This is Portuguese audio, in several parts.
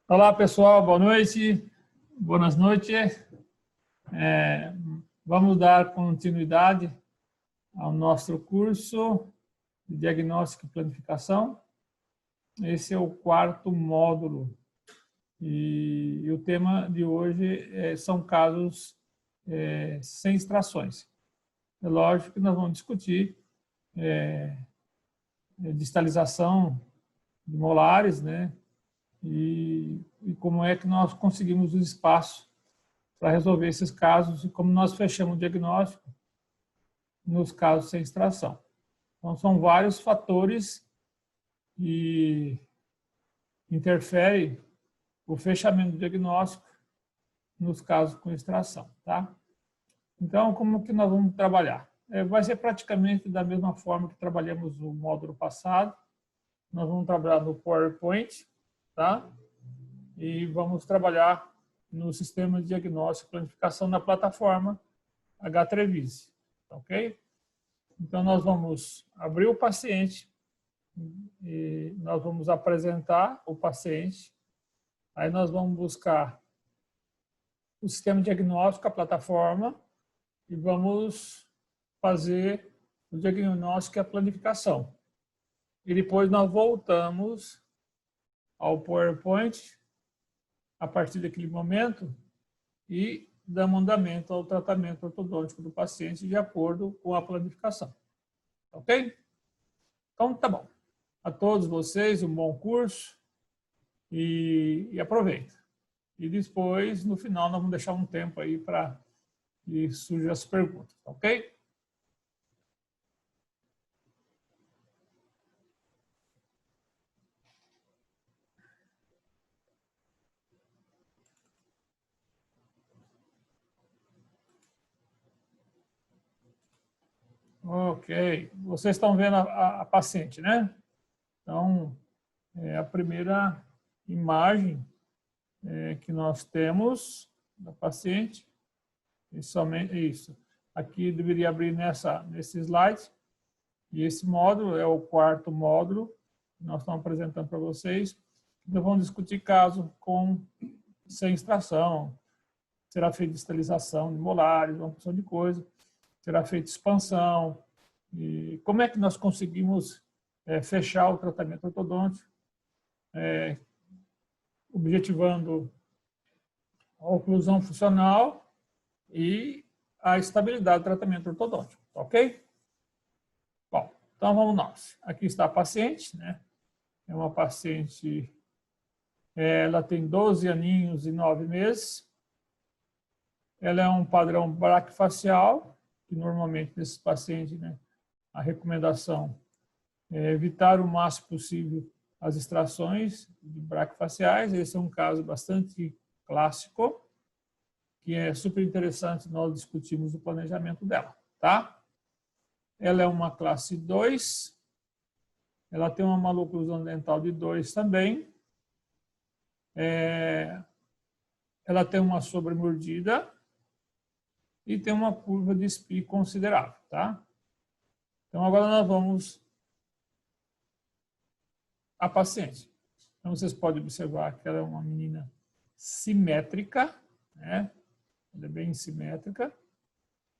Olá, pessoal, boa noite, boas noites. É, Vamos dar continuidade ao nosso curso de Diagnóstico e Planificação. Esse é o quarto módulo e o tema de hoje são casos sem extrações. É lógico que nós vamos discutir distalização de molares, né? E como é que nós conseguimos o espaço para resolver esses casos e como nós fechamos o diagnóstico nos casos sem extração. Então, são vários fatores que interferem o fechamento do diagnóstico nos casos com extração, tá? Então, como que nós vamos trabalhar? Vai ser praticamente da mesma forma que trabalhamos no módulo passado. Nós vamos trabalhar no PowerPoint, tá? E vamos trabalhar no sistema de diagnóstico e planificação na plataforma H-Trevis, ok? Então, nós vamos abrir o paciente e nós vamos apresentar o paciente. Aí nós vamos buscar o sistema de diagnóstico, a plataforma, e vamos fazer o diagnóstico e a planificação. E depois nós voltamos ao PowerPoint a partir daquele momento e damos andamento ao tratamento ortodôntico do paciente de acordo com a planificação. Ok? Então, tá bom. A todos vocês, um bom curso e aproveita. E depois, no final, nós vamos deixar um tempo aí para que surjam as perguntas, ok? Ok. Vocês estão vendo a paciente, né? Então, a primeira imagem que nós temos da paciente, e somente isso. Aqui deveria abrir nesse slide. E esse módulo é o quarto módulo que nós estamos apresentando para vocês. Nós vamos discutir caso sem extração, será feita distalização de molares, uma porção de coisa, será feita expansão, e como é que nós conseguimos fechar o tratamento ortodôntico, objetivando a oclusão funcional e a estabilidade do tratamento ortodôntico, ok? Bom, então vamos nós. Aqui está a paciente, né? É uma paciente, ela tem 12 aninhos e 9 meses. Ela é um padrão braquifacial, que normalmente nesses pacientes, né, a recomendação é evitar o máximo possível as extrações de braquifaciais. Esse é um caso bastante clássico, que é super interessante nós discutirmos o planejamento dela, tá? Ela é uma classe 2, ela tem uma maloclusão dental de 2 também, ela tem uma sobremordida e tem uma curva de SPI considerável, tá? Então, agora nós vamos à paciente. Então, vocês podem observar que ela é uma menina simétrica, né? Ela é bem simétrica.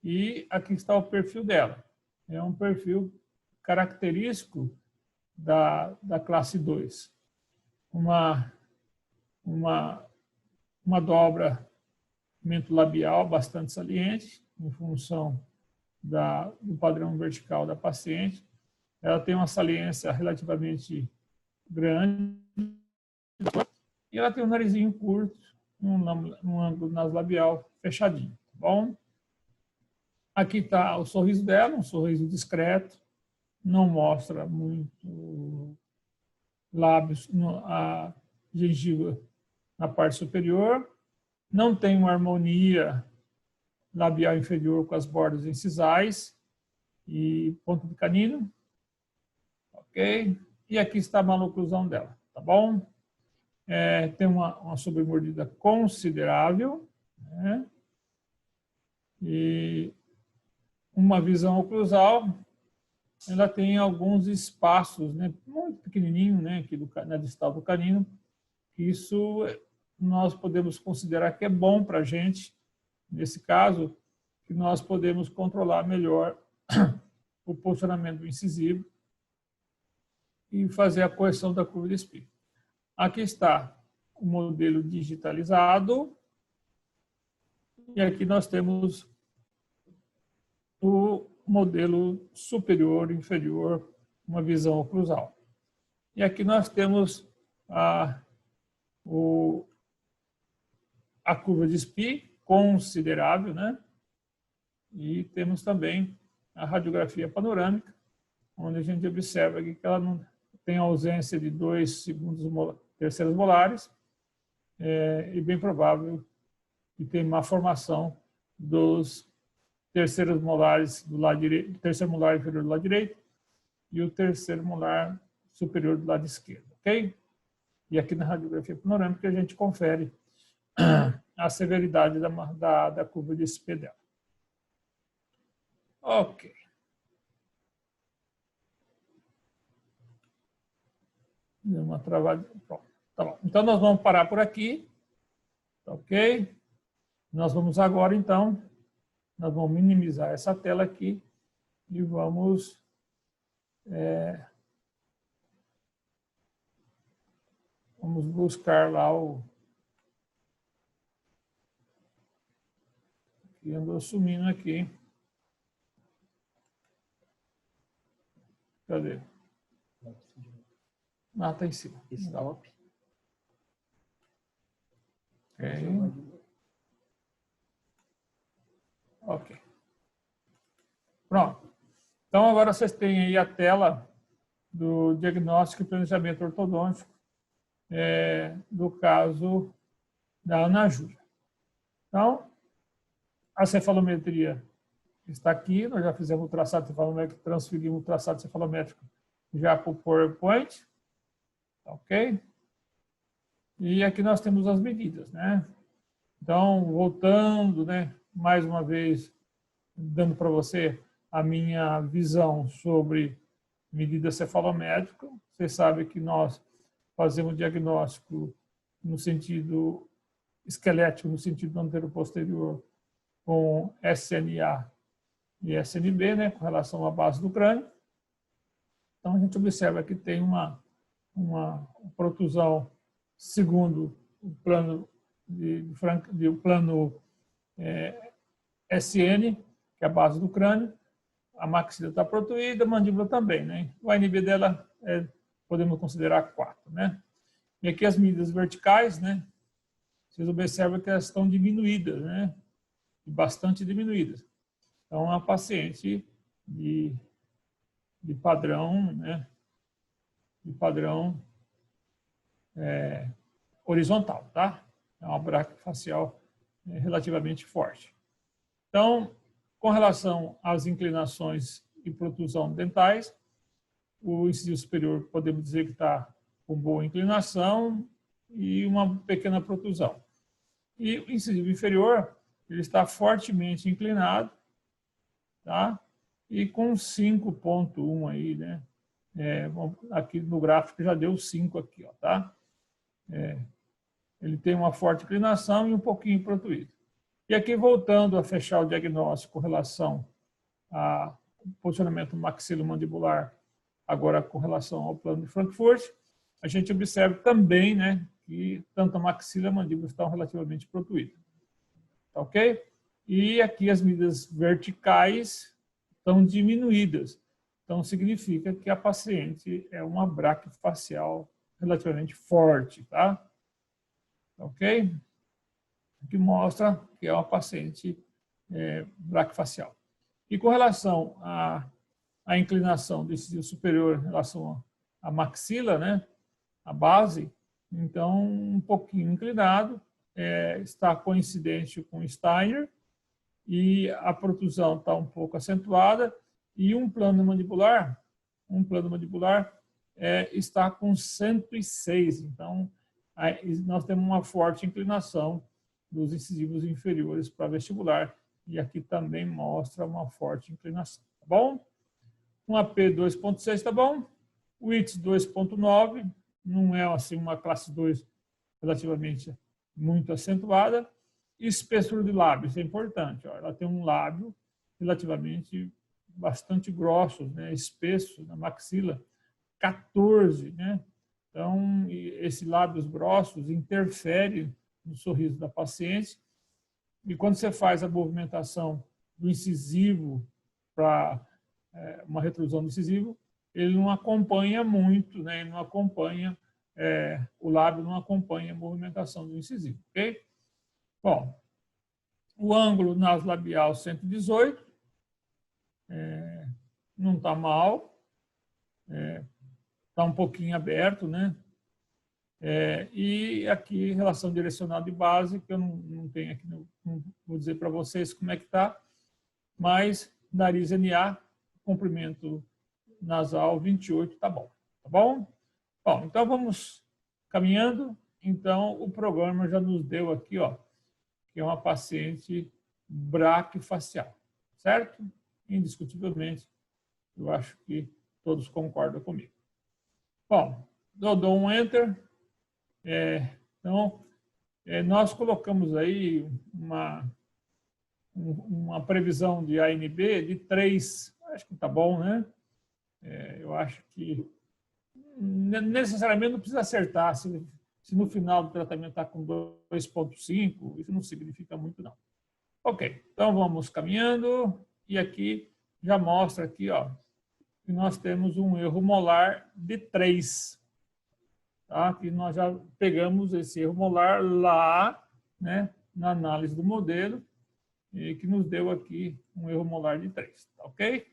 E aqui está o perfil dela. É um perfil característico da classe 2. Uma dobra mentolabial bastante saliente, em função do padrão vertical da paciente. Ela tem uma saliência relativamente grande e ela tem um narizinho curto, um ângulo naslabial fechadinho, tá bom? Aqui está o sorriso dela, um sorriso discreto, não mostra muito lábios, a gengiva na parte superior, não tem uma harmonia labial inferior com as bordas incisais e ponta de canino, ok? E aqui está a maloclusão dela, tá bom? Tem uma sobremordida considerável, né? E uma visão oclusal, ela tem alguns espaços, né, muito pequenininho, né, aqui na distal do canino, Isso nós podemos considerar que é bom para a gente, nesse caso, que nós podemos controlar melhor o posicionamento incisivo e fazer a correção da curva de Spee. Aqui está o modelo digitalizado e aqui nós temos o modelo superior e inferior, uma visão oclusal. E aqui nós temos a curva de Spee considerável, né? E temos também a radiografia panorâmica, onde a gente observa aqui que ela não tem ausência de 2 terceiros molares, e bem provável que tem má formação dos terceiros molares do lado direito, terceiro molar inferior do lado direito e o terceiro molar superior do lado esquerdo, ok? E aqui na radiografia panorâmica a gente confere a severidade da curva de Spee dela. Ok. Deu uma travada. Pronto. Tá bom. Então, nós vamos parar por aqui. Ok? Nós vamos agora, então, nós vamos minimizar essa tela aqui e vamos vamos buscar lá o que andou sumindo aqui. Cadê? Ah, está em cima. Stop. Ok. Pronto. Então, agora vocês têm aí a tela do diagnóstico e planejamento ortodôntico do caso da Ana Júlia. Então, a cefalometria está aqui, nós já fizemos o traçado cefalométrico, transferimos o traçado cefalométrico já para o PowerPoint, ok? E aqui nós temos as medidas, né? Então, voltando, né, mais uma vez, dando para você a minha visão sobre medida cefalométrica, você sabe que nós fazemos diagnóstico no sentido esquelético, no sentido anteroposterior, com SNA e SNB, né, com relação à base do crânio. Então, a gente observa que tem uma protusão segundo o plano o plano SN, que é a base do crânio. A maxila está protuída, a mandíbula também, né? O ANB dela podemos considerar 4, né? E aqui as medidas verticais, né? Vocês observam que elas estão diminuídas, né? Bastante diminuídas. Então, é uma paciente de padrão, né? De padrão horizontal, tá? É uma braque facial relativamente forte. Então, com relação às inclinações e protusão dentais, o incisivo superior podemos dizer que está com boa inclinação e uma pequena protusão. E o incisivo inferior, ele está fortemente inclinado, tá? E com 5,1 aí, né? Aqui no gráfico já deu 5 aqui, ó, tá? Ele tem uma forte inclinação e um pouquinho protuído. E aqui, voltando a fechar o diagnóstico com relação ao posicionamento maxilomandibular, agora com relação ao plano de Frankfurt, a gente observa também, né, que tanto a maxila e a mandíbula estão relativamente protuídas. Tá ok? E aqui as medidas verticais estão diminuídas. Então, significa que a paciente é uma braque facial relativamente forte, tá? Ok? Que mostra que é uma paciente braquifacial. E com relação à inclinação do incisivo superior em relação à maxila, né, a base, então um pouquinho inclinado, está coincidente com o Steiner, e a protusão está um pouco acentuada, e um plano mandibular está com 106. Então, nós temos uma forte inclinação dos incisivos inferiores para vestibular, e aqui também mostra uma forte inclinação, tá bom? Um AP 2,6, tá bom? O ITS 2,9, não é assim uma classe 2 relativamente muito acentuada. Espessura de lábio, isso é importante. Ó, ela tem um lábio relativamente bastante grosso, né, espesso na maxila, 14, né? Então, esses lábios grossos interferem no sorriso da paciente. E quando você faz a movimentação do incisivo para uma retrusão do incisivo, ele não acompanha muito, né? Ele não acompanha, o lábio não acompanha a movimentação do incisivo, ok? Bom, o ângulo nasolabial 118, não está mal, está um pouquinho aberto, né? E aqui, relação direcional de base, que eu não tenho aqui, não vou dizer para vocês como é que está, mas nariz NA, comprimento nasal 28, tá bom. Tá bom? Bom, então vamos caminhando. Então, o programa já nos deu aqui, ó, que é uma paciente braquifacial, certo? Indiscutivelmente, eu acho que todos concordam comigo. Bom, eu dou um Enter. Então, nós colocamos aí uma previsão de ANB de 3, acho que está bom, né? Eu acho que necessariamente não precisa acertar. Se no final do tratamento está com 2,5, isso não significa muito, não. Ok, então vamos caminhando. E aqui já mostra aqui, ó, que nós temos um erro molar de 3. Tá? Que nós já pegamos esse erro molar lá, né, na análise do modelo, e que nos deu aqui um erro molar de 3. Tá, ok?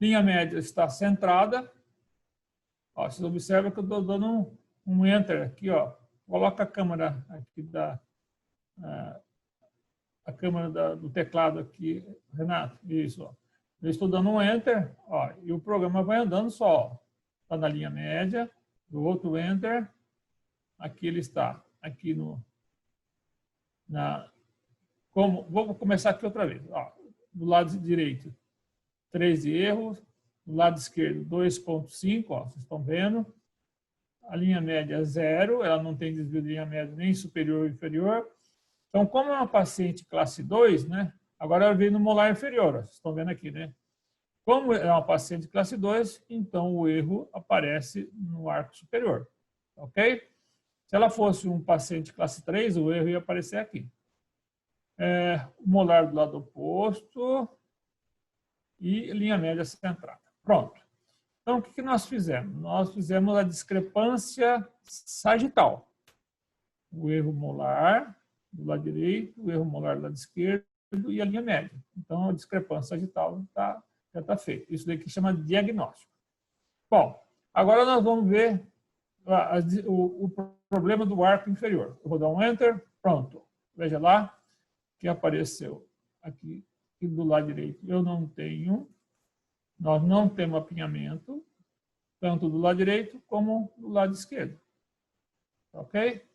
Linha média está centrada. Ó, vocês observam que eu estou dando um Enter aqui. Ó. Coloca a câmera aqui a câmera do teclado aqui, Renato. Isso. Ó. Eu estou dando um Enter, ó, e o programa vai andando só. Está na linha média, do outro Enter. Aqui ele está, aqui vou começar aqui outra vez. Ó, do lado direito, 3 erros. Do lado esquerdo, 2,5, ó, vocês estão vendo. A linha média é 0, ela não tem desvio de linha média nem superior ou inferior. Então, como é uma paciente classe 2, né? Agora ela veio no molar inferior, ó, vocês estão vendo aqui, né? Como é uma paciente classe 2, então o erro aparece no arco superior, ok? Se ela fosse um paciente classe 3, o erro ia aparecer aqui. O molar do lado oposto e linha média centrada. Pronto. Então, o que nós fizemos? Nós fizemos a discrepância sagital. O erro molar do lado direito, o erro molar do lado esquerdo e a linha média. Então, a discrepância sagital já está feita. Isso daqui chama diagnóstico. Bom, agora nós vamos ver o problema do arco inferior. Eu vou dar um Enter, pronto. Veja lá que apareceu aqui do lado direito. Nós não temos apinhamento, tanto do lado direito como do lado esquerdo. Ok?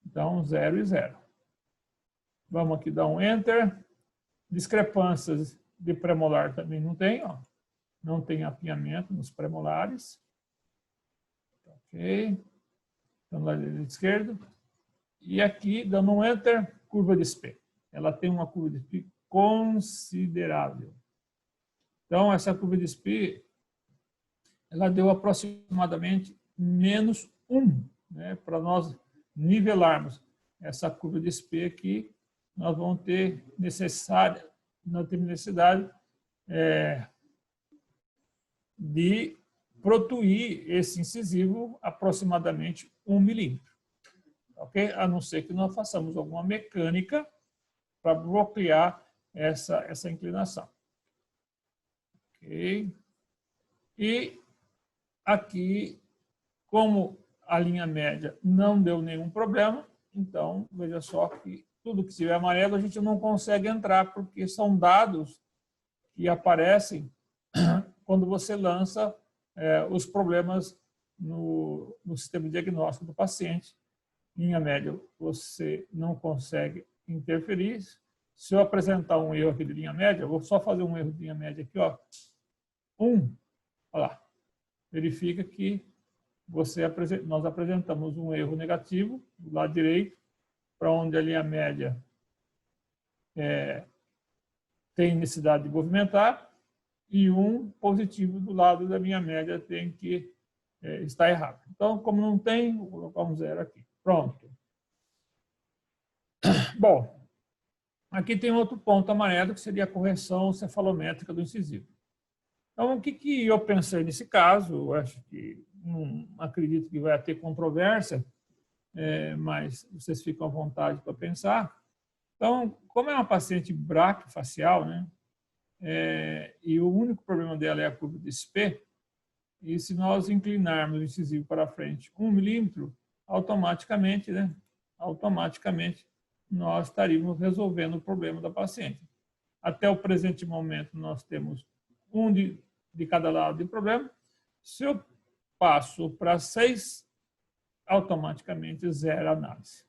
Então, 0 e 0. Vamos aqui dar um Enter. Discrepâncias de premolar também não tem, ó. Não tem apinhamento nos premolares. Ok? Então, lado esquerdo. E aqui, dando um Enter, curva de SP. Ela tem uma curva de SP considerável. Então, essa curva de SP, ela deu aproximadamente -1, né? Para nós nivelarmos essa curva de SP aqui, nós vamos ter necessidade de protuir esse incisivo aproximadamente 1 milímetro. Ok? A não ser que nós façamos alguma mecânica para bloquear essa inclinação. Ok? E aqui, como a linha média não deu nenhum problema, então, veja só que tudo que tiver amarelo a gente não consegue entrar, porque são dados que aparecem quando você lança os problemas no sistema diagnóstico do paciente. Linha média, você não consegue interferir. Se eu apresentar um erro aqui de linha média, eu vou só fazer um erro de linha média aqui, ó. Olha lá. Verifica que nós apresentamos um erro negativo do lado direito, para onde ali a média tem necessidade de movimentar, e um positivo do lado da minha média tem que estar errado. Então, como não tem, vou colocar um 0 aqui. Pronto. Bom, aqui tem outro ponto amarelo, que seria a correção cefalométrica do incisivo. Então, o que eu pensei nesse caso? Eu acho que não acredito que vai ter controvérsia, mas vocês ficam à vontade para pensar. Então, como é uma paciente braquiofacial, né, e o único problema dela é a curva de SP, e se nós inclinarmos o incisivo para frente 1 milímetro, automaticamente nós estaríamos resolvendo o problema da paciente. Até o presente momento, nós temos um de cada lado de problema. Se eu passo para 6, automaticamente zero análise.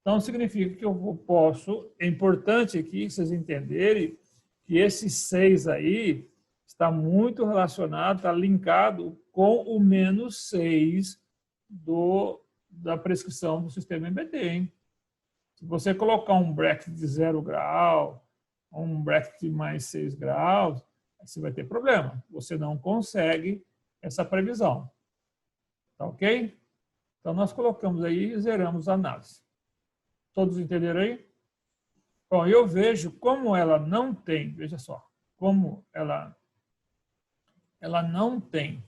Então, significa que eu posso... É importante aqui vocês entenderem que esse 6 aí está muito relacionado, está linkado com o menos 6 da prescrição do sistema MBT. Hein? Se você colocar um bracket de 0 grau, um bracket de mais 6 graus, você vai ter problema. Você não consegue essa previsão. Tá ok? Então, nós colocamos aí e zeramos a análise. Todos entenderam aí? Bom, eu vejo como ela não tem, veja só, como ela não tem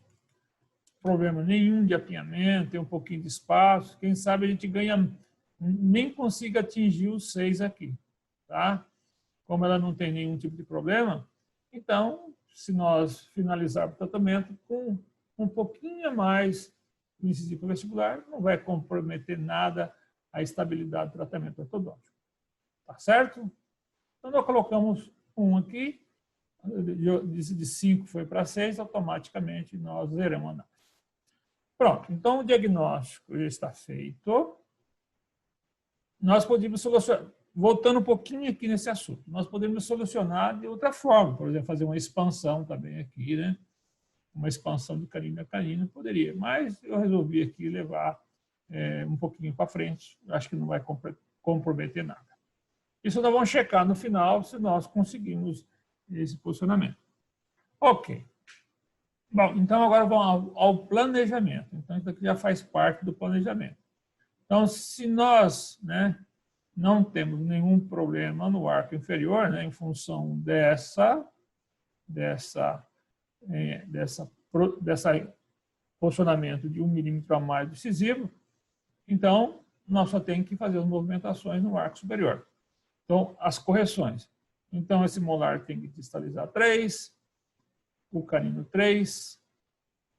problema nenhum de apinhamento, tem um pouquinho de espaço, quem sabe a gente ganha, nem consiga atingir os 6 aqui, tá? Como ela não tem nenhum tipo de problema, então, se nós finalizarmos o tratamento com um pouquinho a mais do incisivo vestibular, não vai comprometer nada a estabilidade do tratamento ortodôntico. Tá certo? Então, nós colocamos um aqui, de 5 foi para 6, automaticamente nós zeramos a análise. Pronto, então o diagnóstico já está feito. Nós podemos solucionar, voltando um pouquinho aqui nesse assunto, nós podemos solucionar de outra forma, por exemplo, fazer uma expansão também aqui, né? Uma expansão de canino a canino, poderia, mas eu resolvi aqui levar um pouquinho para frente, acho que não vai comprometer nada. Isso nós vamos checar no final se nós conseguimos esse posicionamento. Ok. Bom, então agora vamos ao planejamento. Então, isso aqui já faz parte do planejamento. Então, se nós, né, não temos nenhum problema no arco inferior, né, em função dessa posicionamento de 1 milímetro a mais do incisivo, então, nós só temos que fazer as movimentações no arco superior. Então, as correções. Então, esse molar tem que distalizar 3, o canino 3,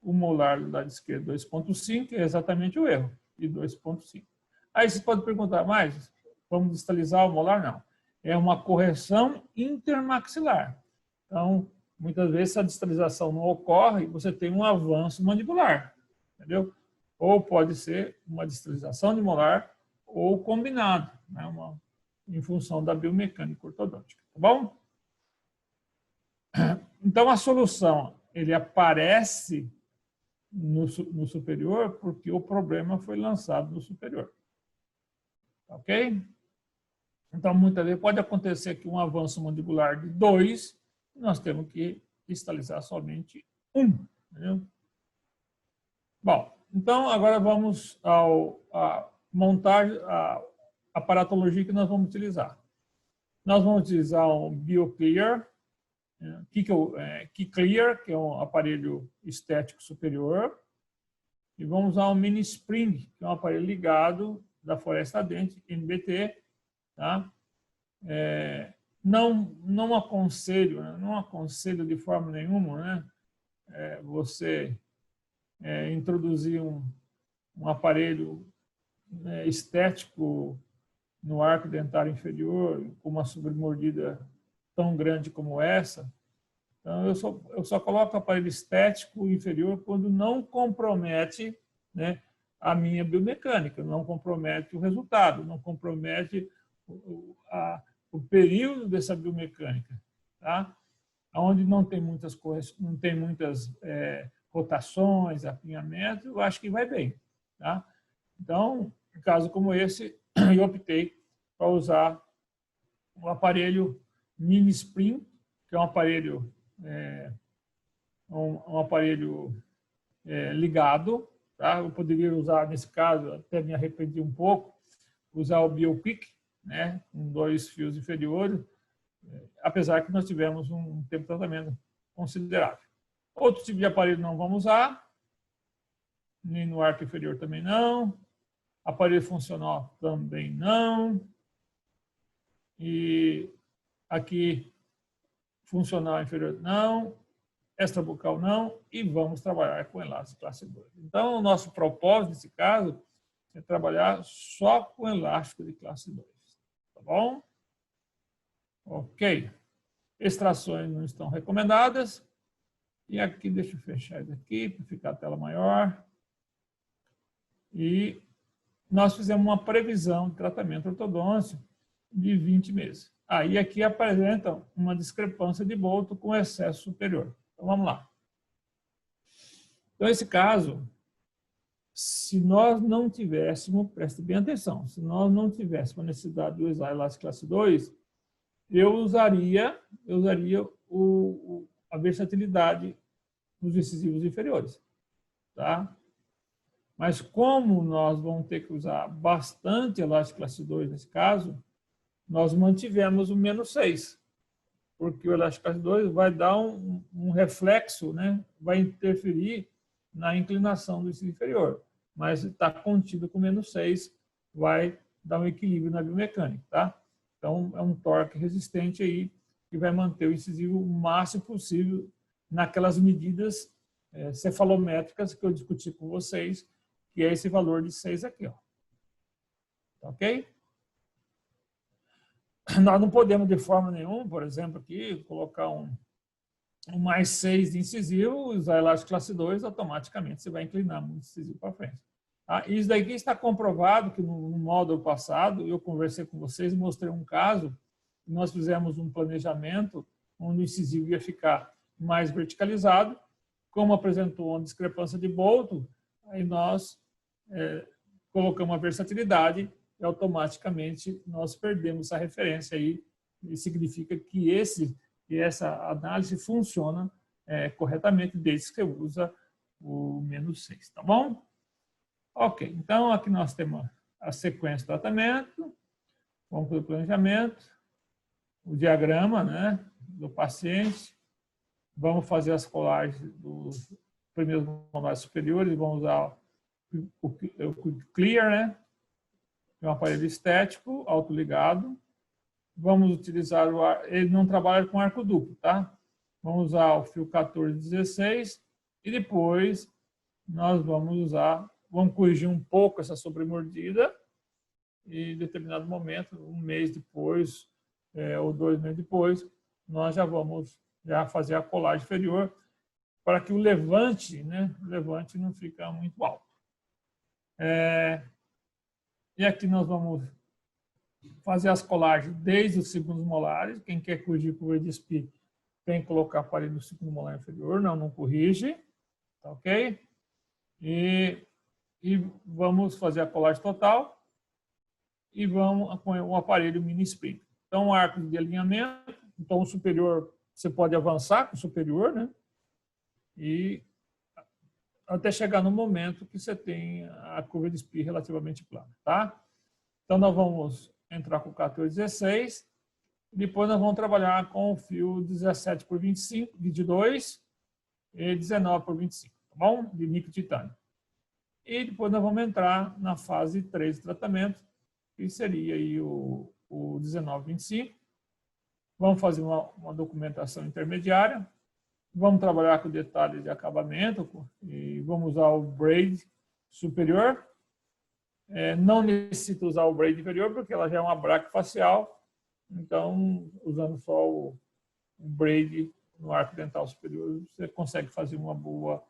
o molar do lado esquerdo 2,5, é exatamente o erro, de 2,5. Aí você pode perguntar, mas vamos distalizar o molar? Não. É uma correção intermaxilar. Então, muitas vezes a distalização não ocorre e você tem um avanço mandibular, entendeu? Ou pode ser uma distalização de molar ou combinado, né? Em função da biomecânica ortodôntica, tá bom? Então, a solução, ele aparece no superior porque o problema foi lançado no superior. Ok? Então, muitas vezes pode acontecer que um avanço mandibular de 2, nós temos que distalizar somente 1. Entendeu? Bom, então agora vamos a montar a aparatologia que nós vamos utilizar. Nós vamos utilizar um BioClear, KeyClear, que é um aparelho estético superior, e vamos usar um Mini Spring, que é um aparelho ligado da Floresta Dente, NBT, tá? Não aconselho, né? Não aconselho de forma nenhuma, né? Você introduzir um aparelho estético no arco dentário inferior com uma sobremordida tão grande como essa. Então, eu só coloco aparelho estético inferior quando não compromete, né, a minha biomecânica, não compromete o resultado, não compromete o período dessa biomecânica, tá? Onde não tem muitas rotações, apinhamento, eu acho que vai bem. Tá? Então, em caso como esse, eu optei para usar o aparelho Mini Spring, que é um aparelho, ligado. Tá? Eu poderia usar, nesse caso, até me arrependi um pouco, usar o BioPic, né, com 2 fios inferiores, apesar que nós tivemos um tempo de tratamento considerável. Outro tipo de aparelho não vamos usar, nem no arco inferior também não, aparelho funcional também não, e aqui funcional inferior não, extrabucal não, e vamos trabalhar com elástico classe 2. Então, o nosso propósito, nesse caso, é trabalhar só com elástico de classe 2. Tá bom? Ok. Extrações não estão recomendadas. E aqui, deixa eu fechar isso aqui, para ficar a tela maior. E nós fizemos uma previsão de tratamento ortodôntico de 20 meses. Aí aqui apresenta uma discrepância de Bolton com excesso superior. Então, vamos lá. Então, nesse caso, se nós não tivéssemos, preste bem atenção, se nós não tivéssemos a necessidade de usar elástico classe 2, eu usaria a versatilidade dos incisivos inferiores. Tá? Mas como nós vamos ter que usar bastante elástico classe 2 nesse caso, nós mantivemos o -6. Porque o elástico classe 2 vai dar um reflexo, né? Vai interferir na inclinação do incisivo inferior. Mas está contido com -6, vai dar um equilíbrio na biomecânica. Tá? Então, é um torque resistente aí, que vai manter o incisivo o máximo possível naquelas medidas cefalométricas que eu discuti com vocês, que é esse valor de 6 aqui. Ó. Ok? Nós não podemos, de forma nenhuma, por exemplo, aqui, colocar um +6 de incisivo, usar elástico classe 2, automaticamente você vai inclinar muito o incisivo para frente. Tá? Isso daqui está comprovado que no módulo passado, eu conversei com vocês e mostrei um caso, nós fizemos um planejamento onde o incisivo ia ficar mais verticalizado, como apresentou uma discrepância de Bolton, aí nós colocamos a versatilidade e automaticamente nós perdemos essa referência aí, e significa que essa análise funciona corretamente desde que você usa o -6, tá bom? Ok, então aqui nós temos a sequência de tratamento, vamos para o planejamento, o diagrama, né, do paciente, vamos fazer as colagens dos primeiros molares superiores, vamos usar o Quick Clear, né, é um aparelho estético, autoligado. Vamos utilizar ele não trabalha com arco duplo, tá? Vamos usar o fio 1416 e depois nós vamos corrigir um pouco essa sobremordida e em determinado momento, um mês depois ou 2 meses depois, nós já vamos fazer a colagem inferior para que o levante não fique muito alto. E aqui nós vamos fazer as colagens desde os segundos molares. Quem quer corrigir com o EDSP tem que colocar aparelho no segundo molar inferior, não corrige, tá ok? E vamos fazer a colagem total e vamos com o aparelho Mini Spring. Então, arco de alinhamento, então o superior, você pode avançar com o superior, né? E até chegar no momento que você tem a curva de SPI relativamente plana, tá? Então, nós vamos entrar com o 1416, depois nós vamos trabalhar com o fio 17 por 25, 22 e 19 por 25, tá bom? De níquel titânio. E depois nós vamos entrar na fase 3 de tratamento, que seria aí o 1925. Vamos fazer uma documentação intermediária, vamos trabalhar com detalhes de acabamento e vamos usar o braid superior. Não necessita usar o braid inferior, porque ela já é uma braque facial, então, usando só o braid no arco dental superior, você consegue fazer uma boa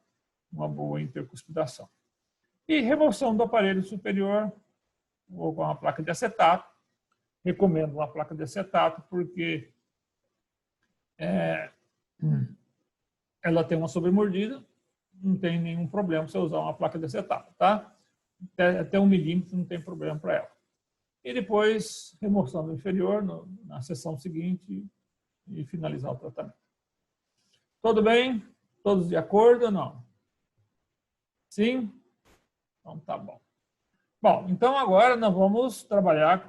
intercuspidação. E remoção do aparelho superior, ou com uma placa de acetato. Recomendo uma placa de acetato, porque ela tem uma sobremordida, não tem nenhum problema você usar uma placa de acetato, tá? Até 1 milímetro não tem problema para ela. E depois, remoção do inferior na sessão seguinte e finalizar o tratamento. Tudo bem? Todos de acordo ou não? Sim? Então tá bom. Bom, então agora nós vamos trabalhar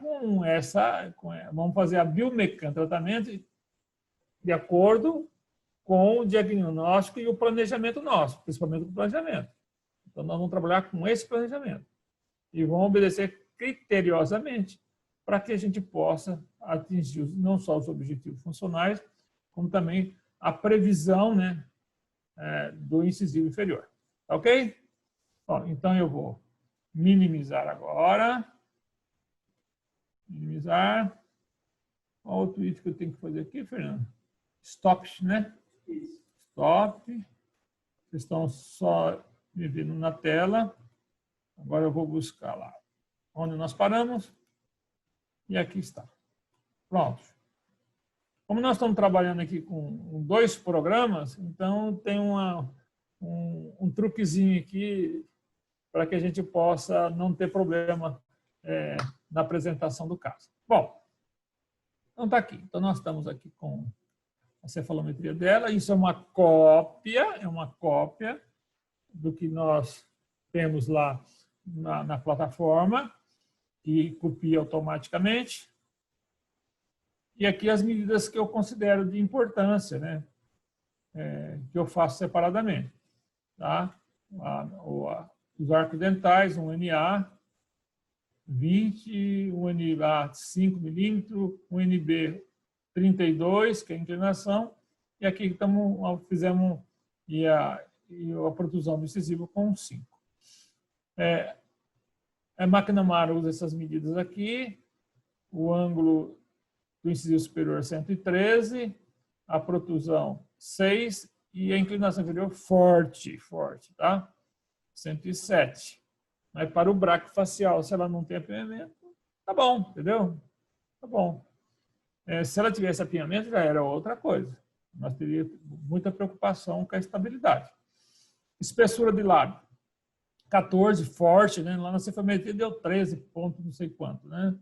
vamos fazer a biomecânica, tratamento de acordo com o diagnóstico e o planejamento nosso, principalmente o planejamento. Então nós vamos trabalhar com esse planejamento e vamos obedecer criteriosamente para que a gente possa atingir não só os objetivos funcionais, como também a previsão, né, do incisivo inferior. Tá ok? Bom, então eu vou minimizar agora. Minimizar. Qual o tweet que eu tenho que fazer aqui, Fernando? Stop, né? Stop. Vocês estão só me vendo na tela. Agora eu vou buscar lá onde nós paramos. E aqui está. Pronto. Como nós estamos trabalhando aqui com 2 programas, então tem um truquezinho aqui para que a gente possa não ter problema na apresentação do caso. Bom, então está aqui. Então nós estamos aqui com a cefalometria dela. Isso é uma cópia do que nós temos lá na plataforma, que copia automaticamente. E aqui as medidas que eu considero de importância, né? Que eu faço separadamente. Tá? Os arcos dentais, um NA 20, um NA 5 milímetros, um NB 32, que é a inclinação, e aqui fizemos a protusão do incisivo com 5. A McNamara usa essas medidas aqui, o ângulo do incisivo superior 113, a protusão 6 e a inclinação inferior forte, tá? 107. Mas para o braquifacial, se ela não tem apinhamento, tá bom, entendeu? Tá bom. Se ela tivesse apinhamento, já era outra coisa. Nós teríamos muita preocupação com a estabilidade. Espessura de lábio. 14, forte, né? Lá na cefalometria deu 13 pontos, não sei quanto, né?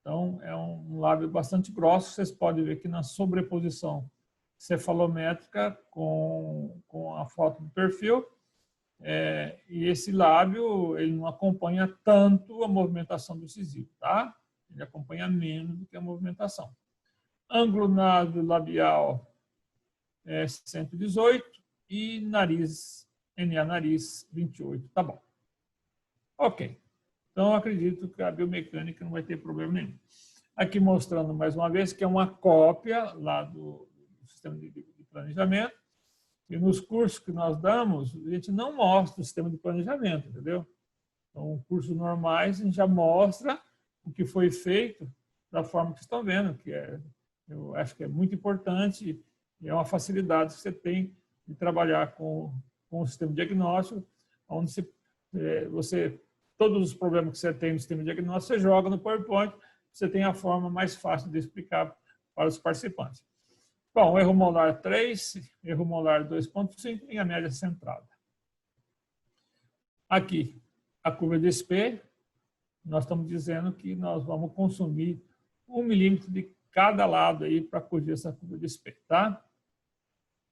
Então, é um lábio bastante grosso. Vocês podem ver aqui na sobreposição cefalométrica com a foto do perfil. E esse lábio, ele não acompanha tanto a movimentação do incisivo, tá? Ele acompanha menos do que a movimentação. Ângulo labial 118 e nariz, NA nariz 28, tá bom. Ok. Então, eu acredito que a biomecânica não vai ter problema nenhum. Aqui mostrando mais uma vez que é uma cópia lá do sistema de planejamento. E nos cursos que nós damos, a gente não mostra o sistema de planejamento, entendeu? Então, cursos normais, a gente já mostra o que foi feito da forma que estão vendo, eu acho que é muito importante e é uma facilidade que você tem de trabalhar com o sistema diagnóstico, onde todos os problemas que você tem no sistema diagnóstico, você joga no PowerPoint, você tem a forma mais fácil de explicar para os participantes. Bom, erro molar 3, erro molar 2,5 e a média centrada. Aqui, a curva de SP, nós estamos dizendo que nós vamos consumir 1 milímetro de cada lado aí para corrigir essa curva de SP, tá?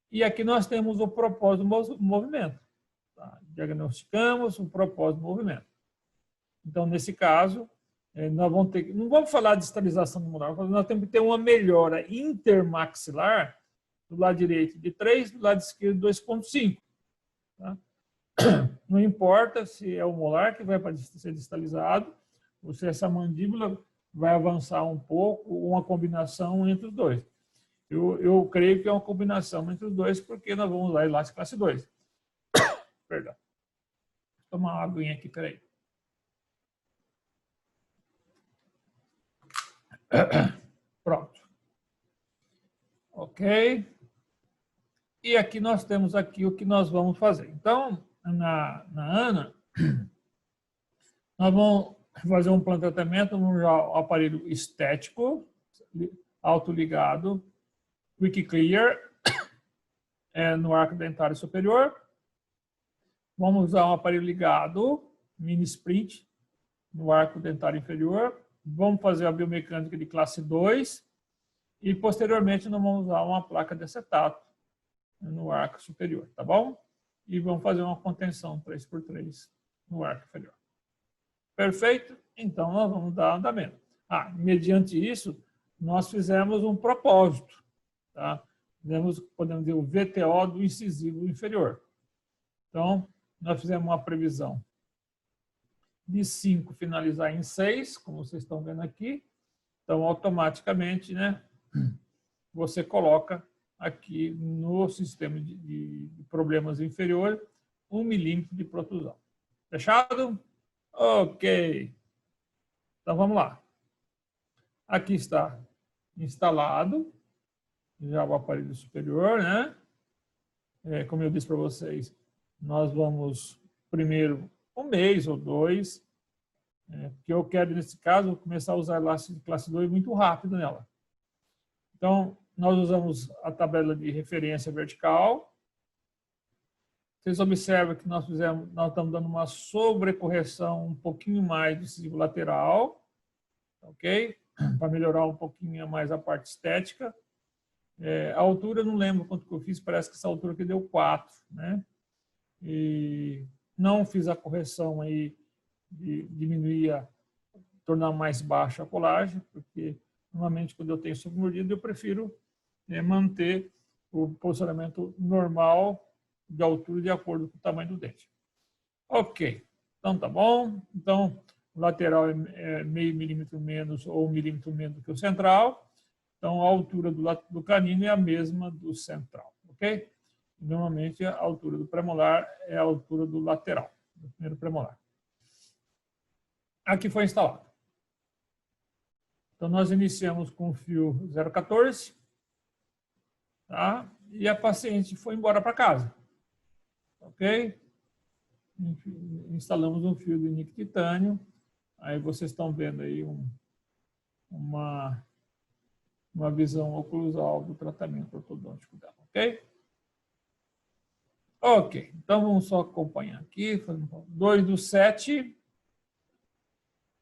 E aqui nós temos o propósito do movimento. Tá? Diagnosticamos o propósito do movimento. Então, nesse caso, nós vamos ter não vamos falar de estabilização do molar, nós temos que ter uma melhora intermaxilar do lado direito de 3, do lado esquerdo de 2,5. Tá? Não importa se é o molar que vai ser distalizado ou se essa mandíbula vai avançar um pouco, uma combinação entre os dois. Eu creio que é uma combinação entre os dois, porque nós vamos usar elástico classe 2. Perdão. Vou tomar uma aguinha aqui, peraí. Pronto. Ok. E aqui nós temos aqui o que nós vamos fazer. Então, na Ana, nós vamos fazer um plano de tratamento, vamos usar o aparelho estético, autoligado, Quick Clear, no arco dentário superior. Vamos usar um aparelho ligado, mini sprint, no arco dentário inferior. Vamos fazer a biomecânica de classe 2 e, posteriormente, nós vamos usar uma placa de acetato no arco superior, tá bom? E vamos fazer uma contenção 3x3 no arco inferior. Perfeito? Então, nós vamos dar andamento. Mediante isso, nós fizemos um propósito, tá? Podemos dizer, o VTO do incisivo inferior. Então, nós fizemos uma previsão de 5 finalizar em 6, como vocês estão vendo aqui. Então, automaticamente, né, você coloca aqui no sistema de problemas inferiores 1 milímetro de protusão. Fechado? Ok. Então, vamos lá. Aqui está instalado já o aparelho superior, né? Como eu disse para vocês, nós vamos primeiro 1 mês ou 2, porque eu quero, nesse caso, começar a usar elástico de classe 2 muito rápido nela. Então, nós usamos a tabela de referência vertical. Vocês observam que nós estamos dando uma sobrecorreção um pouquinho mais do incisivo lateral, ok? Para melhorar um pouquinho mais a parte estética. A altura, eu não lembro quanto que eu fiz, parece que essa altura aqui deu 4, né? E não fiz a correção aí de diminuir, tornar mais baixa a colagem, porque normalmente quando eu tenho submordida eu prefiro manter o posicionamento normal de altura de acordo com o tamanho do dente. Ok, então tá bom. Então, o lateral é meio milímetro menos ou 1 milímetro menos do que o central. Então, a altura do canino é a mesma do central, ok? Normalmente, a altura do premolar é a altura do lateral, do primeiro premolar. Aqui foi instalado. Então, nós iniciamos com o fio 0,14, tá? E a paciente foi embora para casa, ok? Instalamos um fio de níquel titânio. Aí vocês estão vendo aí uma visão oclusal do tratamento ortodôntico dela, ok? Ok, então vamos só acompanhar aqui, 2/7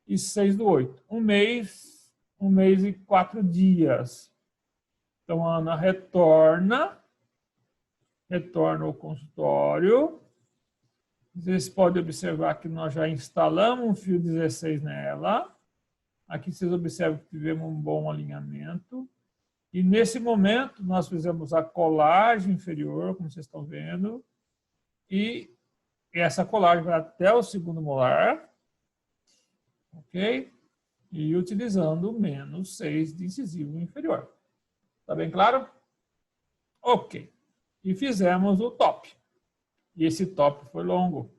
e 6/8. 1 mês e 4 dias. Então, a Ana retorna ao consultório. Vocês podem observar que nós já instalamos um fio 16 nela. Aqui vocês observam que tivemos um bom alinhamento. E nesse momento, nós fizemos a colagem inferior, como vocês estão vendo. E essa colagem vai até o segundo molar. Ok? E utilizando menos 6 de incisivo inferior. Tá bem claro? Ok. E fizemos o top. E esse top foi longo.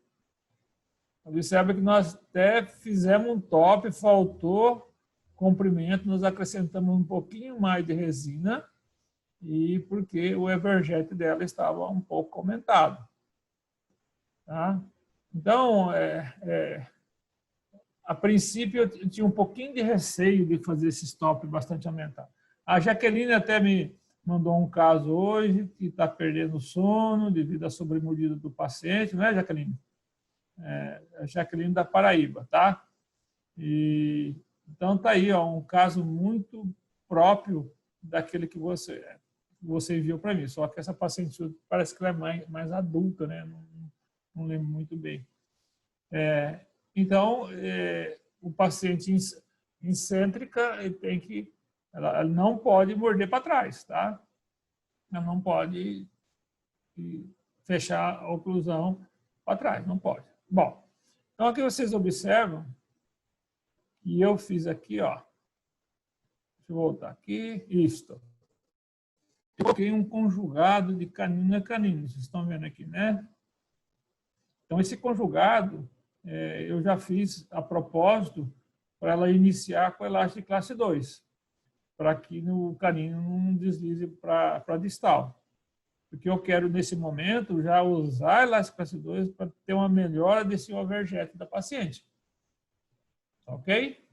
Observe que nós até fizemos um top, faltou comprimento, nós acrescentamos um pouquinho mais de resina, e porque o everjet dela estava um pouco aumentado. Tá? Então, a princípio, eu tinha um pouquinho de receio de fazer esse stop bastante aumentado. A Jaqueline até me mandou um caso hoje, que está perdendo sono devido à sobremordida do paciente, não é, Jaqueline? A Jaqueline da Paraíba, tá? Então, tá aí, ó, um caso muito próprio daquele que você enviou para mim. Só que essa paciente parece que ela é mais adulta, né? Não lembro muito bem. Então, o paciente incêntrica, ela não pode morder para trás, tá? Ela não pode fechar a oclusão para trás, não pode. Bom, então aqui vocês observam que eu fiz aqui, ó. Deixa eu voltar aqui. Isto. Eu coloquei um conjugado de canino a canino. Vocês estão vendo aqui, né? Então, esse conjugado, eu já fiz a propósito para ela iniciar com elástico de classe 2, para que o canino não deslize para a distal. Porque eu quero, nesse momento, já usar elástico classe 2 para ter uma melhora desse overjet da paciente. Ok?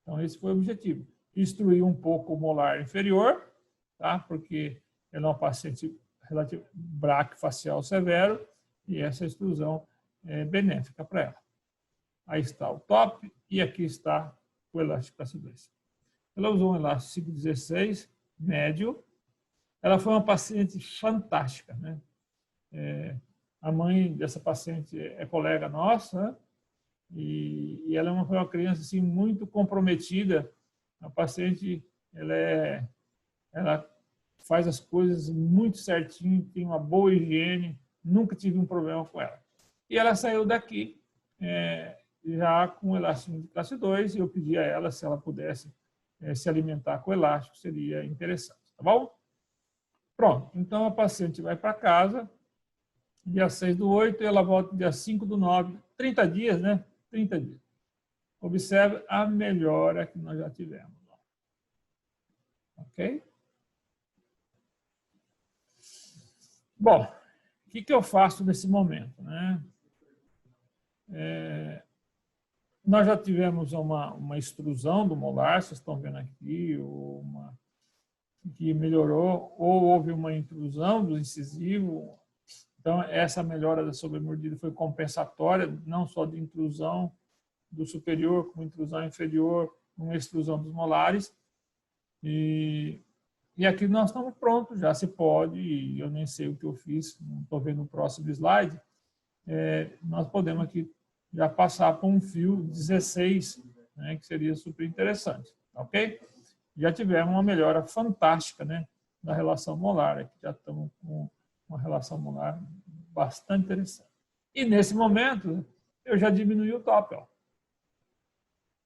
Então, esse foi o objetivo. Instruir um pouco o molar inferior, tá? Porque ela é uma paciente relativo braquifacial severo, e essa extrusão é benéfica para ela. Aí está o top e aqui está o elástico classe 2. Ela usou um elástico 5,16 médio. Ela foi uma paciente fantástica, né? A mãe dessa paciente é colega nossa, né? E ela foi uma criança assim, muito comprometida. A paciente ela faz as coisas muito certinho, tem uma boa higiene, nunca tive um problema com ela. E ela saiu daqui já com elástico de classe 2, e eu pedi a ela se ela pudesse se alimentar com elástico, seria interessante, tá bom? Pronto, então a paciente vai para casa, dia 6/8, e ela volta dia 5/9, 30 dias, né? 30 dias. Observe a melhora que nós já tivemos. Ok? Bom, o que eu faço nesse momento, né? Nós já tivemos uma extrusão do molar, vocês estão vendo aqui, que melhorou, ou houve uma intrusão do incisivo. Então, essa melhora da sobremordida foi compensatória, não só de intrusão do superior, como intrusão inferior, uma extrusão dos molares. E aqui nós estamos prontos, já se pode, e eu nem sei o que eu fiz, não estou vendo o próximo slide, nós podemos aqui já passar para um fio 16, né, que seria super interessante, ok? Já tivemos uma melhora fantástica, né, da relação molar, aqui já estamos com uma relação molar bastante interessante. E nesse momento, eu já diminui o top, ó.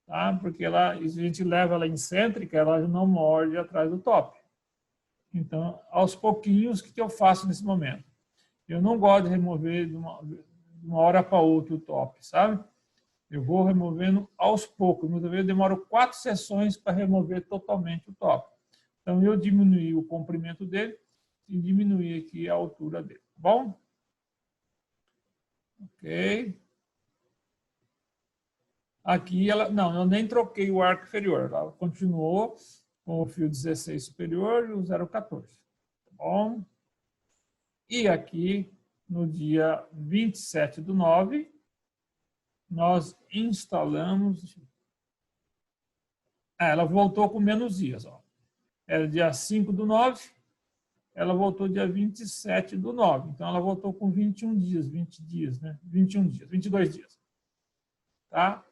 Tá? Porque a gente leva ela excêntrica, ela não morde atrás do top. Então, aos pouquinhos, o que eu faço nesse momento? Eu não gosto de remover de uma hora para outra o top, sabe? Eu vou removendo aos poucos. Muitas vezes eu demoro 4 sessões para remover totalmente o top. Então, eu diminuí o comprimento dele e diminuí aqui a altura dele. Tá bom? Ok. Aqui, não, eu nem troquei o arco inferior. Ela continuou com o fio 16 superior e o 0,14. Tá bom? E aqui, no dia 27/9, nós instalamos... ela voltou com menos dias. Ó. Era dia 5/9, ela voltou dia 27/9. Então, ela voltou com 21 dias, 20 dias, né? 21 dias, 22 dias. Tá?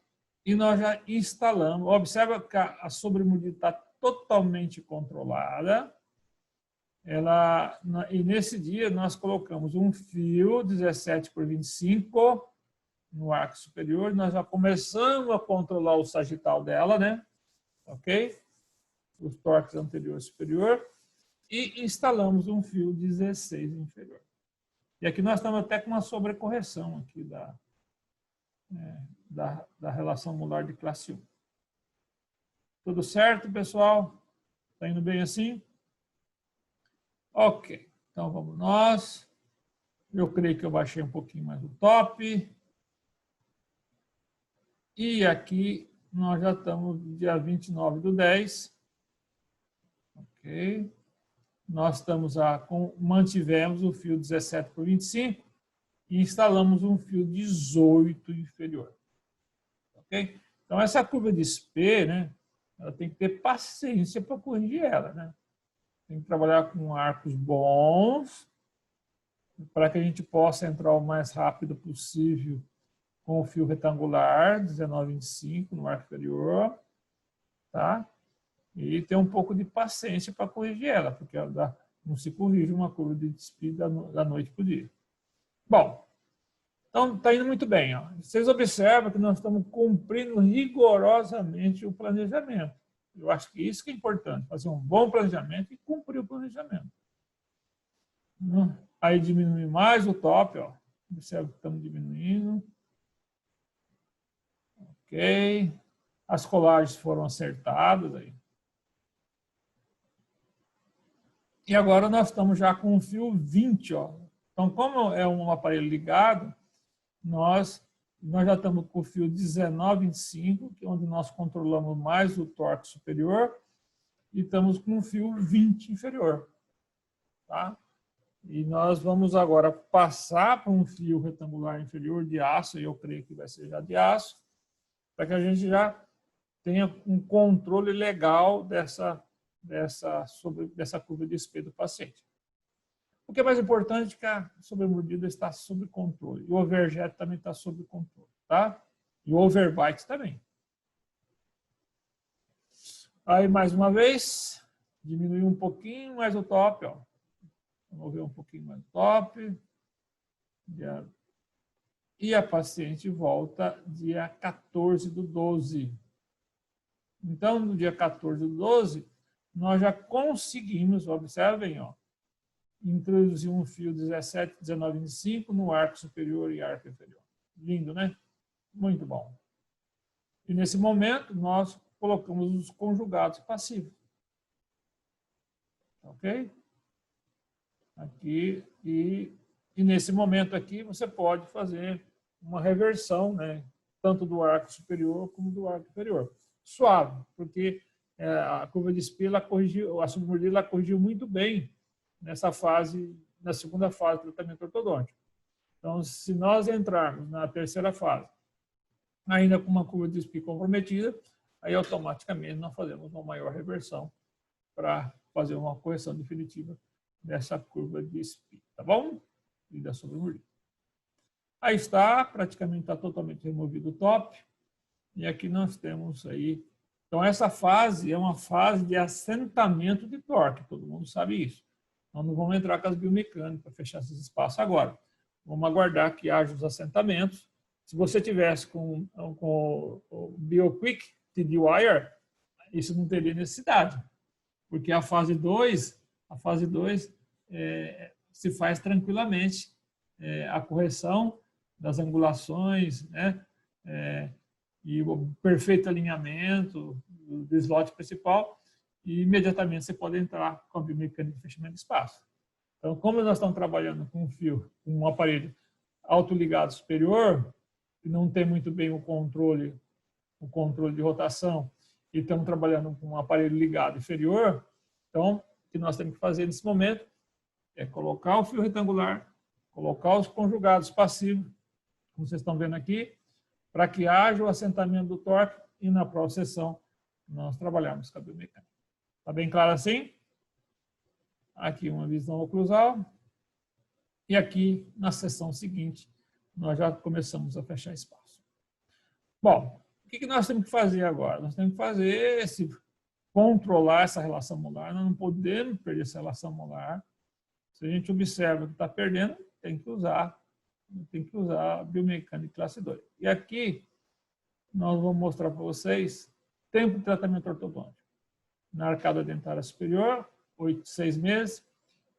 E nós já instalamos. Observa que a sobremordida está totalmente controlada. E nesse dia nós colocamos um fio 17/25 no arco superior. Nós já começamos a controlar o sagital dela, né? Ok? Os torques anterior e superior. E instalamos um fio 16 inferior. E aqui nós estamos até com uma sobrecorreção aqui da relação molar de classe 1. Tudo certo, pessoal? Está indo bem assim? Ok. Então, vamos nós. Eu creio que eu baixei um pouquinho mais o top. E aqui nós já estamos no dia 29/10. Ok. Nós estamos mantivemos o fio 17/25 e instalamos um fio 18 inferior. Ok? Então, essa curva de SP, né, ela tem que ter paciência para corrigir ela, né? Tem que trabalhar com arcos bons para que a gente possa entrar o mais rápido possível com o fio retangular 19/25 no arco inferior, tá? E ter um pouco de paciência para corrigir ela, porque ela não se corrige uma curva de SP da noite para o dia. Bom, então está indo muito bem. Ó. Vocês observam que nós estamos cumprindo rigorosamente o planejamento. Eu acho que isso que é importante, fazer um bom planejamento e cumprir o planejamento. Aí diminui mais o top, ó. Observa que estamos diminuindo. Ok. As colagens foram acertadas aí. E agora nós estamos já com o fio 20, ó. Então, como é um aparelho ligado, nós já estamos com o fio 19/25, que é onde nós controlamos mais o torque superior, e estamos com o fio 20 inferior. Tá? E nós vamos agora passar para um fio retangular inferior de aço, e eu creio que vai ser já de aço, para que a gente já tenha um controle legal dessa curva de espelho do paciente. O que é mais importante é que a sobremordida está sob controle. E o overjet também está sob controle, tá? E o overbite também. Aí, mais uma vez, diminui um pouquinho mais o top, ó. Vamos ver um pouquinho mais o top. E a paciente volta dia 14/12. Então, no dia 14/12, nós já conseguimos, observem, ó, introduzir um fio 17, 19, 25 no arco superior e arco inferior. Lindo, né? Muito bom. E nesse momento, nós colocamos os conjugados passivos. Ok? Aqui, e nesse momento aqui, você pode fazer uma reversão, né? Tanto do arco superior como do arco inferior. Suave, porque a curva de espelho, a sobremordida corrigiu muito bem nessa fase, na segunda fase do tratamento ortodôntico. Então, se nós entrarmos na terceira fase, ainda com uma curva de espelho comprometida, aí automaticamente nós fazemos uma maior reversão para fazer uma correção definitiva dessa curva de espelho, tá bom? E da sobremordida. Aí está, praticamente está totalmente removido o top. E aqui nós temos aí. Então, essa fase é uma fase de assentamento de torque, todo mundo sabe isso. Nós não vamos entrar com as biomecânicas para fechar esses espaços agora. Vamos aguardar que haja os assentamentos. Se você tivesse com o BioQuick TD Wire, isso não teria necessidade, porque a fase 2 se faz tranquilamente a correção das angulações, né? E o perfeito alinhamento do slot principal, e imediatamente você pode entrar com a biomecânica de fechamento de espaço. Então, como nós estamos trabalhando com um fio, com um aparelho autoligado superior, que não tem muito bem o controle de rotação, e estamos trabalhando com um aparelho ligado inferior, então, o que nós temos que fazer nesse momento é colocar o fio retangular, colocar os conjugados passivos, como vocês estão vendo aqui, para que haja o assentamento do torque, e na próxima sessão nós trabalharmos com a biomecânica. Está bem claro assim? Aqui uma visão oclusal. E aqui, na sessão seguinte, nós já começamos a fechar espaço. Bom, o que nós temos que fazer agora? Nós temos que fazer controlar essa relação molar. Nós não podemos perder essa relação molar. Se a gente observa que está perdendo, tem que usar a biomecânica classe 2. E aqui, nós vamos mostrar para vocês tempo de tratamento ortodôntico. Na arcada dentária superior, 6 meses,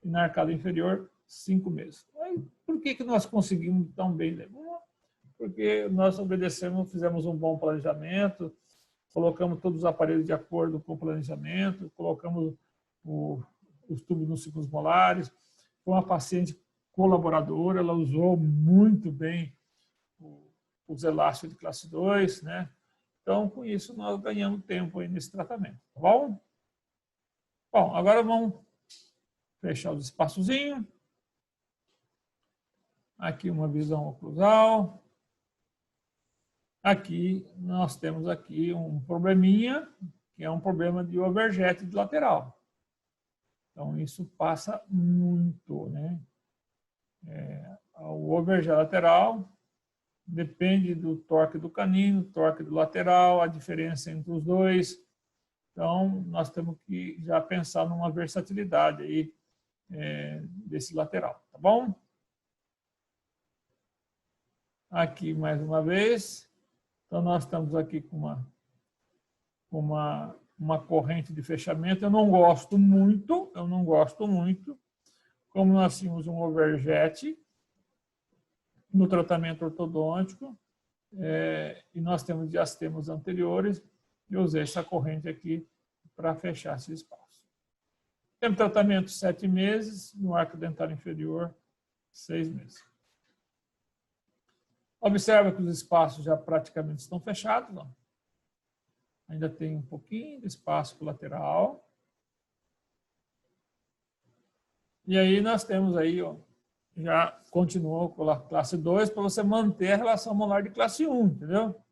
e na arcada inferior, 5 meses. Aí, por que nós conseguimos tão bem? Porque nós fizemos um bom planejamento, colocamos todos os aparelhos de acordo com o planejamento, colocamos os tubos nos ciclos molares. Foi uma paciente colaboradora, ela usou muito bem os elásticos de classe 2, né? Então, com isso, nós ganhamos tempo aí nesse tratamento, tá bom? Bom, agora vamos fechar os espaçozinhos. Aqui uma visão oclusal. Aqui nós temos aqui um probleminha, que é um problema de overjet de lateral. Então, isso passa muito, né? O overjet lateral depende do torque do canino, torque do lateral, a diferença entre os dois. Então, nós temos que já pensar numa versatilidade aí desse lateral, tá bom? Aqui, mais uma vez. Então, nós estamos aqui com uma corrente de fechamento. Eu não gosto muito. Como nós tínhamos um overjet no tratamento ortodôntico, e nós temos diastemas anteriores, eu usei essa corrente aqui para fechar esse espaço. Temos tratamento 7 meses, no arco dentário inferior, 6 meses. Observa que os espaços já praticamente estão fechados. Ó. Ainda tem um pouquinho de espaço lateral. E aí nós temos aí, ó, já continuou com a classe 2 para você manter a relação molar de classe 1, entendeu?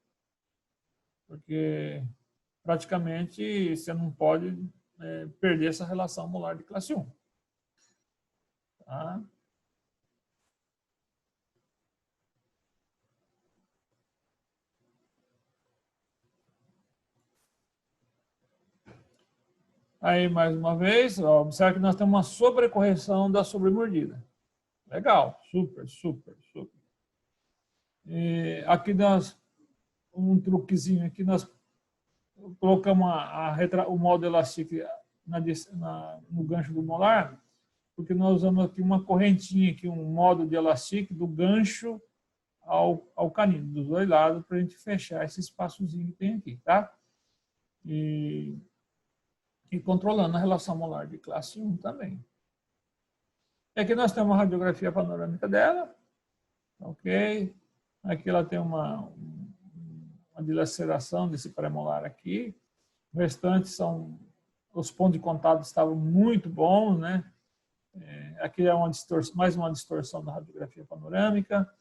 Porque praticamente você não pode perder essa relação molar de classe 1. Tá? Aí, mais uma vez, ó, observe que nós temos uma sobrecorreção da sobremordida. Legal, super, super, super. E aqui nós, um truquezinho aqui, nós colocamos o modo elástico no gancho do molar, porque nós usamos aqui uma correntinha, aqui, um modo de elástico do gancho ao canino, dos dois lados, para a gente fechar esse espaçozinho que tem aqui, tá? E controlando a relação molar de classe 1 também. Aqui nós temos a radiografia panorâmica dela, ok? Aqui ela tem uma dilaceração desse premolar aqui. O restante são, os pontos de contato estavam muito bons, né? Aqui é mais uma distorção da radiografia panorâmica.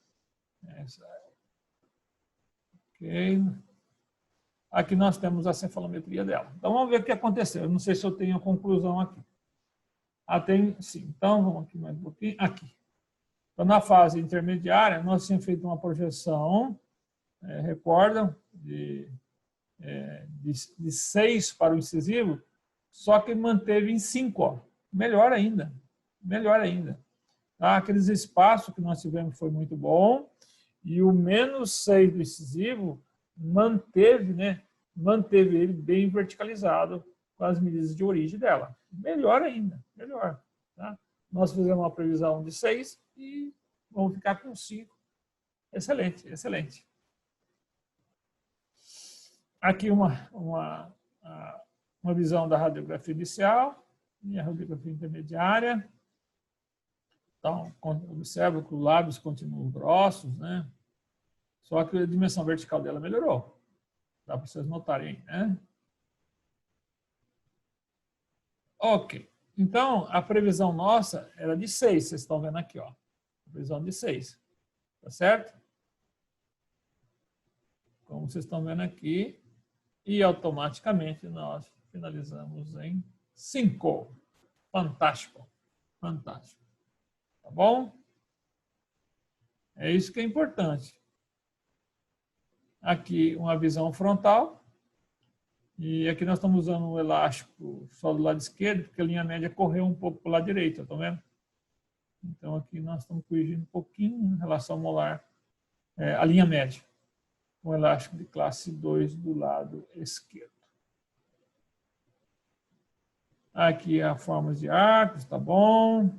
Ok. Aqui nós temos a cefalometria dela. Então vamos ver o que aconteceu. Eu não sei se eu tenho a conclusão aqui. Tem sim. Então vamos aqui mais um pouquinho. Aqui. Então na fase intermediária, nós tínhamos feito uma projeção, recordam, de 6 para o incisivo, só que manteve em 5. Ó. Melhor ainda. Melhor ainda. Tá? Aqueles espaços que nós tivemos foi muito bom. E o -6 do incisivo manteve, né? Manteve ele bem verticalizado com as medidas de origem dela. Melhor ainda, melhor. Tá? Nós fizemos uma previsão de 6 e vamos ficar com 5. Excelente, excelente. Aqui uma visão da radiografia inicial e a radiografia intermediária. Então, observa que os lábios continuam grossos, né? Só que a dimensão vertical dela melhorou. Dá para vocês notarem, né? Ok. Então, a previsão nossa era de 6. Vocês estão vendo aqui, ó. A previsão de 6. Tá certo? Como vocês estão vendo aqui. E automaticamente nós finalizamos em 5. Fantástico. Fantástico. Tá bom? É isso que é importante. Aqui uma visão frontal. E aqui nós estamos usando um elástico só do lado esquerdo, porque a linha média correu um pouco para o lado direito, tá vendo? Então aqui nós estamos corrigindo um pouquinho em relação molar, a linha média, com um elástico de classe 2 do lado esquerdo. Aqui a forma de arcos, tá bom?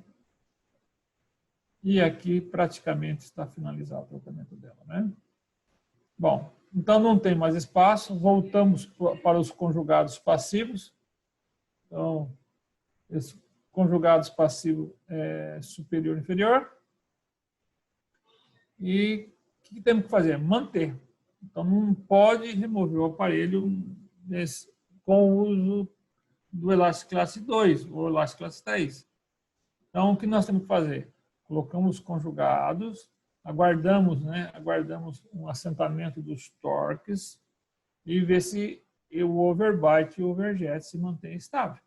E aqui praticamente está finalizado o tratamento dela, né? Bom, então não tem mais espaço, voltamos para os conjugados passivos. Então, esses conjugados passivos superior e inferior. E o que temos que fazer? Manter. Então, não pode remover o aparelho com o uso do elástico classe 2 ou elástico classe 3. Então, o que nós temos que fazer? Colocamos conjugados, aguardamos um assentamento dos torques e ver se o overbite e o overjet se mantém estável.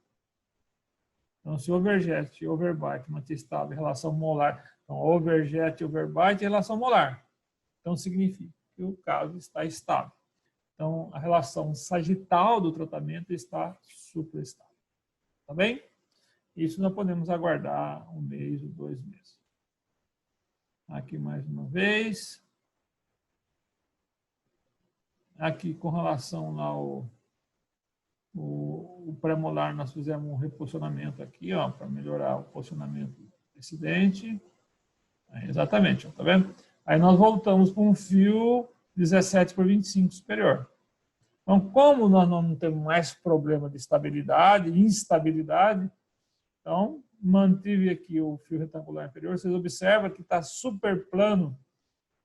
Então, se o overjet e o overbite mantém estável em relação molar, então overjet e overbite em relação molar. Então, significa que o caso está estável. Então, a relação sagital do tratamento está super estável. Tá bem? Isso nós podemos aguardar 1 mês ou 2 meses. Aqui mais uma vez. Aqui com relação ao pré-molar, nós fizemos um reposicionamento aqui, ó, para melhorar o posicionamento desse dente. Exatamente, ó, tá vendo? Aí nós voltamos com um fio 17/25 superior. Então, como nós não temos mais problema de estabilidade, instabilidade, então, mantive aqui o fio retangular inferior. Vocês observam que está super plano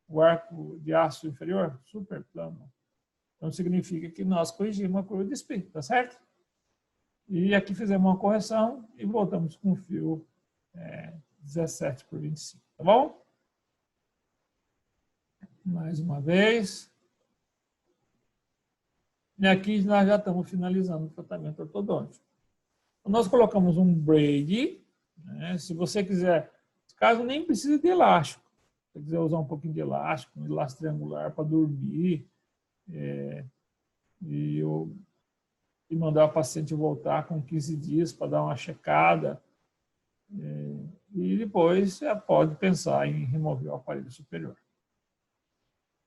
o arco de aço inferior, super plano. Então, significa que nós corrigimos a curva de espinho, tá certo? E aqui fizemos uma correção e voltamos com o fio 17/25, tá bom? Mais uma vez. E aqui nós já estamos finalizando o tratamento ortodôntico. Então, nós colocamos um braid, né? Se você quiser, caso nem precise de elástico, se você quiser usar um pouquinho de elástico, um elástico triangular para dormir, e mandar o paciente voltar com 15 dias para dar uma checada, e depois você pode pensar em remover o aparelho superior.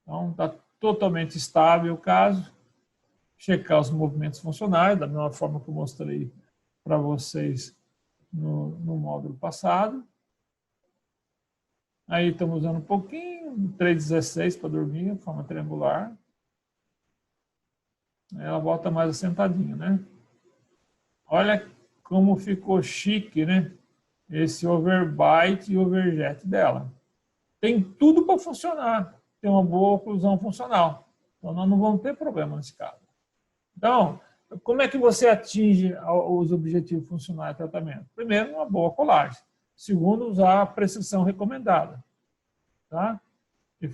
Então, está totalmente estável o caso. Checar os movimentos funcionais, da mesma forma que eu mostrei para vocês no módulo passado. Aí estamos usando um pouquinho, 3,16 para dormir, de forma triangular. Ela volta mais assentadinha, né? Olha como ficou chique, né? Esse overbite e overjet dela. Tem tudo para funcionar. Tem uma boa oclusão funcional. Então, nós não vamos ter problema nesse caso. Então, como é que você atinge os objetivos funcionais do tratamento? Primeiro, uma boa colagem. Segundo, usar a prescrição recomendada. Tá? E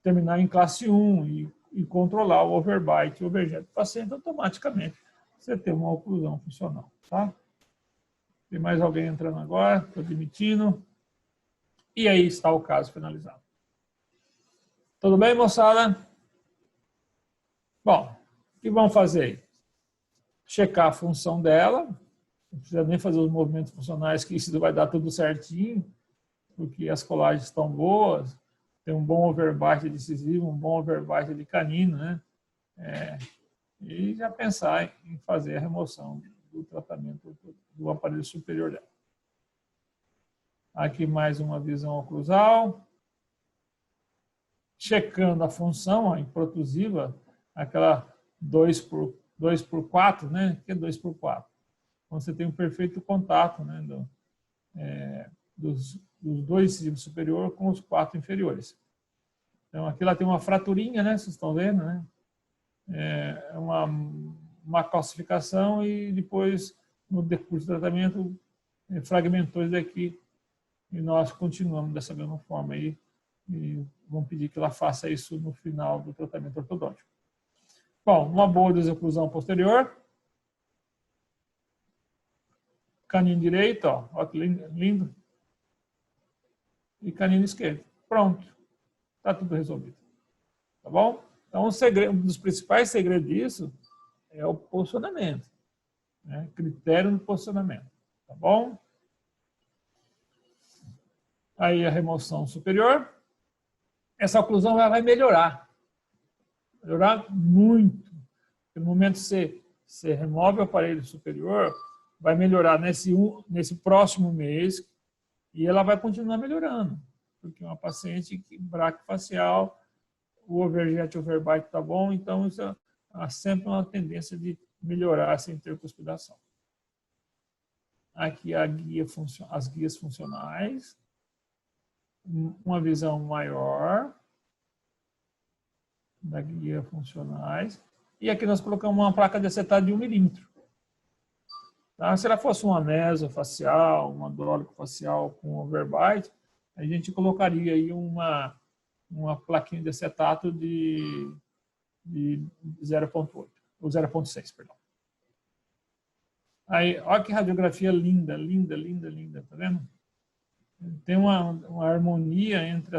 terminar em classe 1 e controlar o overbite e o overjet do paciente automaticamente. Você tem uma oclusão funcional. Tá? Tem mais alguém entrando agora? Estou admitindo. E aí está o caso finalizado. Tudo bem, moçada? Bom, o que vamos fazer aí? Checar a função dela. Não precisa nem fazer os movimentos funcionais, que isso vai dar tudo certinho, porque as colagens estão boas, tem um bom overbite decisivo, um bom overbite de canino, né? E já pensar em fazer a remoção do tratamento do aparelho superior dela. Aqui mais uma visão oclusal. Checando a função improtusiva, aquela 2x4, né? Que é 2x4? Quando você tem um perfeito contato, né? Dos dois incisivos superiores com os 4 inferiores. Então, aqui ela tem uma fraturinha, né? Vocês estão vendo, né? É uma calcificação e depois, no decurso do tratamento, fragmentou isso daqui e nós continuamos dessa mesma forma aí e vamos pedir que ela faça isso no final do tratamento ortodôntico. Bom, uma boa desoclusão posterior. Canino direito, ó, olha que lindo. E canino esquerdo. Pronto. Está tudo resolvido. Tá bom? Então, um dos principais segredos disso é o posicionamento. Né? Critério no posicionamento. Tá bom? Aí a remoção superior. Essa oclusão ela vai melhorar. Melhorar muito. No momento que você remove o aparelho superior, vai melhorar nesse próximo mês e ela vai continuar melhorando. Porque é uma paciente que braquifacial, o overjet e o overbite está bom, então isso há sempre uma tendência de melhorar essa intercuspidação. Aqui as guias funcionais, uma visão maior da guia funcionais, e aqui nós colocamos uma placa de acetato de 1 milímetro. Tá? Se ela fosse uma mesofacial, uma dólico-facial com overbite, a gente colocaria aí uma plaquinha de acetato de 0,8, ou 0,6, perdão. Aí, olha que radiografia linda, linda, linda, linda, tá vendo? Tem uma harmonia entre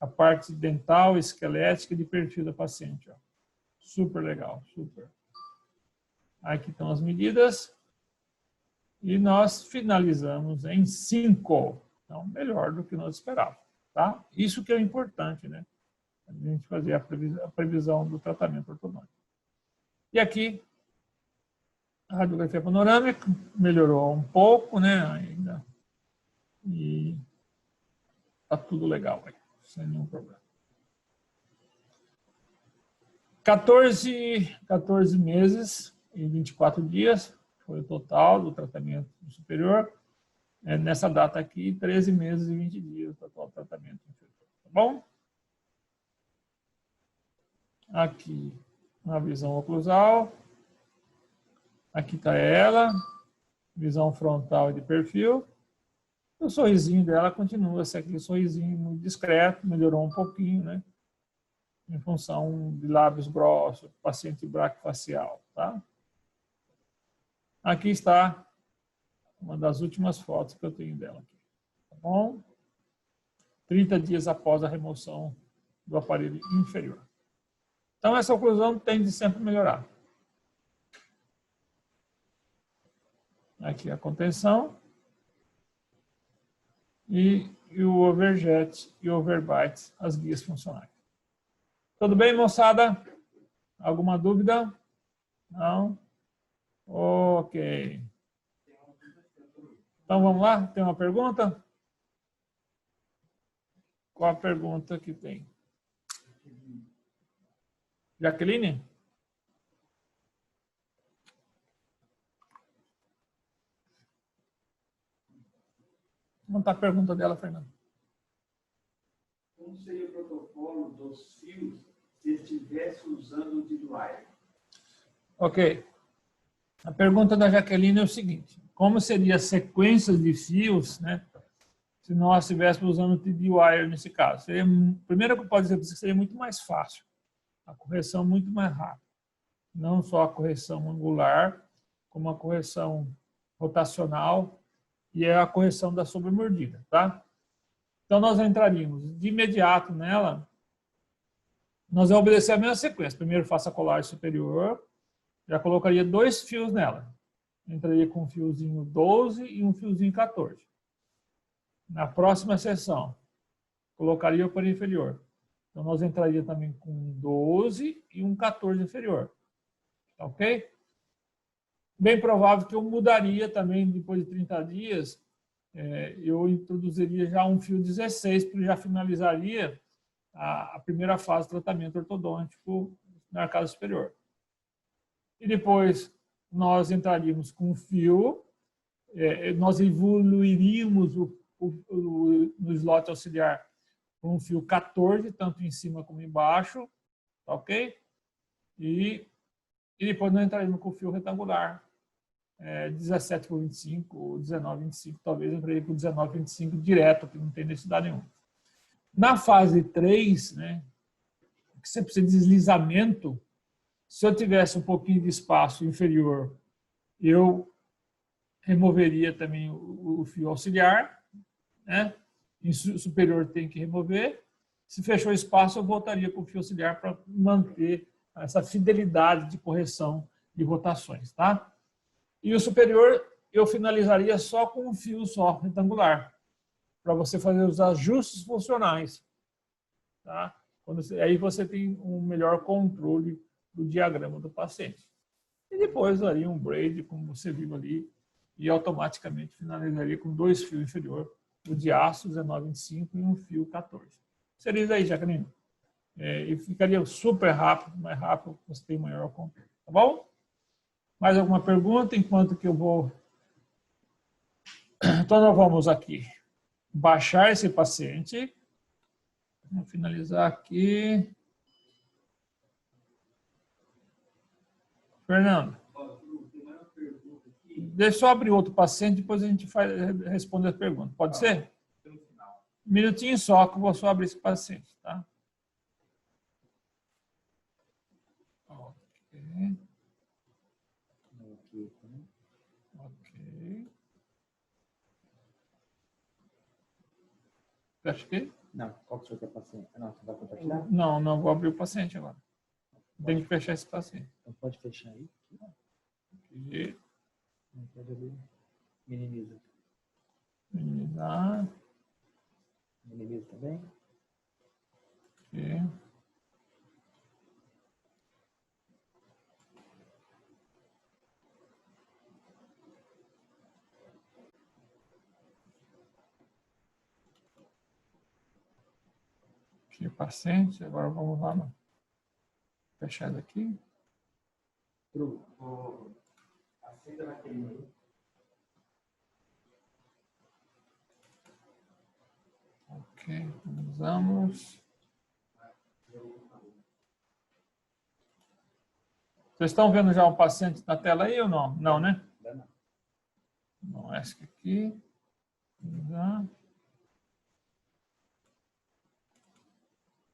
a parte dental, esquelética e de perfil da paciente. Ó. Super legal, super. Aqui estão as medidas. E nós finalizamos em 5. Então, melhor do que nós esperávamos. Tá? Isso que é importante, né? A gente fazer a previsão do tratamento ortodôntico. E aqui, a radiografia panorâmica melhorou um pouco, né? Ainda. E tá tudo legal aí, sem nenhum problema. 14 meses e 24 dias foi o total do tratamento superior. Nessa data aqui, 13 meses e 20 dias do total tratamento inferior. Tá bom? Aqui, uma visão oclusal. Aqui está ela, visão frontal e de perfil. O sorrisinho dela continua ser aquele sorrisinho muito discreto, melhorou um pouquinho, né? Em função de lábios grossos, paciente braquifacial, tá? Aqui está uma das últimas fotos que eu tenho dela aqui, tá bom? 30 dias após a remoção do aparelho inferior. Então, essa oclusão tende sempre a melhorar. Aqui a contenção. E o overjet e o overbite, as guias funcionais. Tudo bem, moçada? Alguma dúvida? Não? Ok. Então, vamos lá? Tem uma pergunta? Qual a pergunta que tem? Jaqueline? Não está a pergunta dela, Fernando. Como seria o protocolo dos fios se estivesse usando o DeadWire? Ok. A pergunta da Jaqueline é o seguinte: como seria a sequência de fios, né, se nós estivéssemos usando o DeadWire nesse caso? Seria, primeiro que eu posso dizer que seria muito mais fácil, a correção muito mais rápida. Não só a correção angular, como a correção rotacional e a correção da sobremordida, tá? Então, nós entraríamos de imediato nela, nós vamos obedecer a mesma sequência. Primeiro, faça a colagem superior, já colocaria 2 fios nela. Entraria com um fiozinho 12 e um fiozinho 14. Na próxima sessão, colocaria o aparelho inferior. Então, nós entraria também com 12 e um 14 inferior. Ok? Bem provável que eu mudaria também, depois de 30 dias, eu introduziria já um fio 16, porque já finalizaria a primeira fase do tratamento ortodôntico na arcada superior. E depois nós entraríamos com um fio, nós evoluiríamos no slot auxiliar com um fio 14, tanto em cima como embaixo, ok? E depois nós entraríamos com o fio retangular, 17 por 25 ou 19 por 25, talvez eu entraria com 19 por 25 direto, que não tem necessidade nenhuma. Na fase 3, né, que você precisa de deslizamento, se eu tivesse um pouquinho de espaço inferior, eu removeria também o fio auxiliar, né? Em superior tem que remover. Se fechou espaço, eu voltaria com o fio auxiliar para manter essa fidelidade de correção de rotações, tá? E o superior eu finalizaria só com um fio só, retangular, para você fazer os ajustes funcionais, tá? Aí você tem um melhor controle do diagrama do paciente. E depois daria um braid, como você viu ali, e automaticamente finalizaria com 2 fios inferior, o de aço 19,25 e um fio 14. Seria isso aí, Jaqueline. E ficaria super rápido, mais rápido, você tem maior controle. Tá bom? Mais alguma pergunta? Enquanto que eu vou... Então, nós vamos aqui baixar esse paciente. Vamos finalizar aqui. Fernando. Deixa eu abrir outro paciente, depois a gente responde as perguntas. Pode ser? Um minutinho só, que eu vou só abrir esse paciente, tá? Ok. Ok. Fecha aqui? Não, qual que é o paciente? Não, você vai compartilhar? Não, não vou abrir o paciente agora. Tem que fechar esse paciente. Então pode fechar aí. Aqui. Não pode abrir. Minimiza. Minimizar. Minimiza também. Aqui. Aqui, paciente. Agora vamos lá. Fechar daqui. Acenda naquele aí. Ok, vamos. Vocês estão vendo já o paciente na tela aí ou não? Não, né? Não. Não, essa aqui.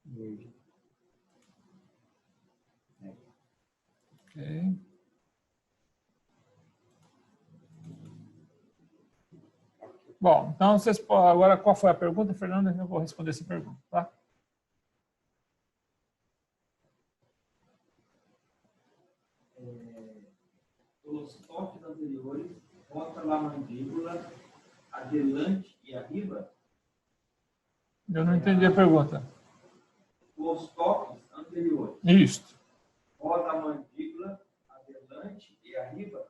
Verde. Ok. Bom, então vocês agora qual foi a pergunta, Fernando? Eu vou responder essa pergunta, tá? Os toques anteriores, contra a mandíbula, adelante e arriba? Eu não entendi a pergunta. Os toques anteriores, Isso. roda a mandíbula, adelante e arriba?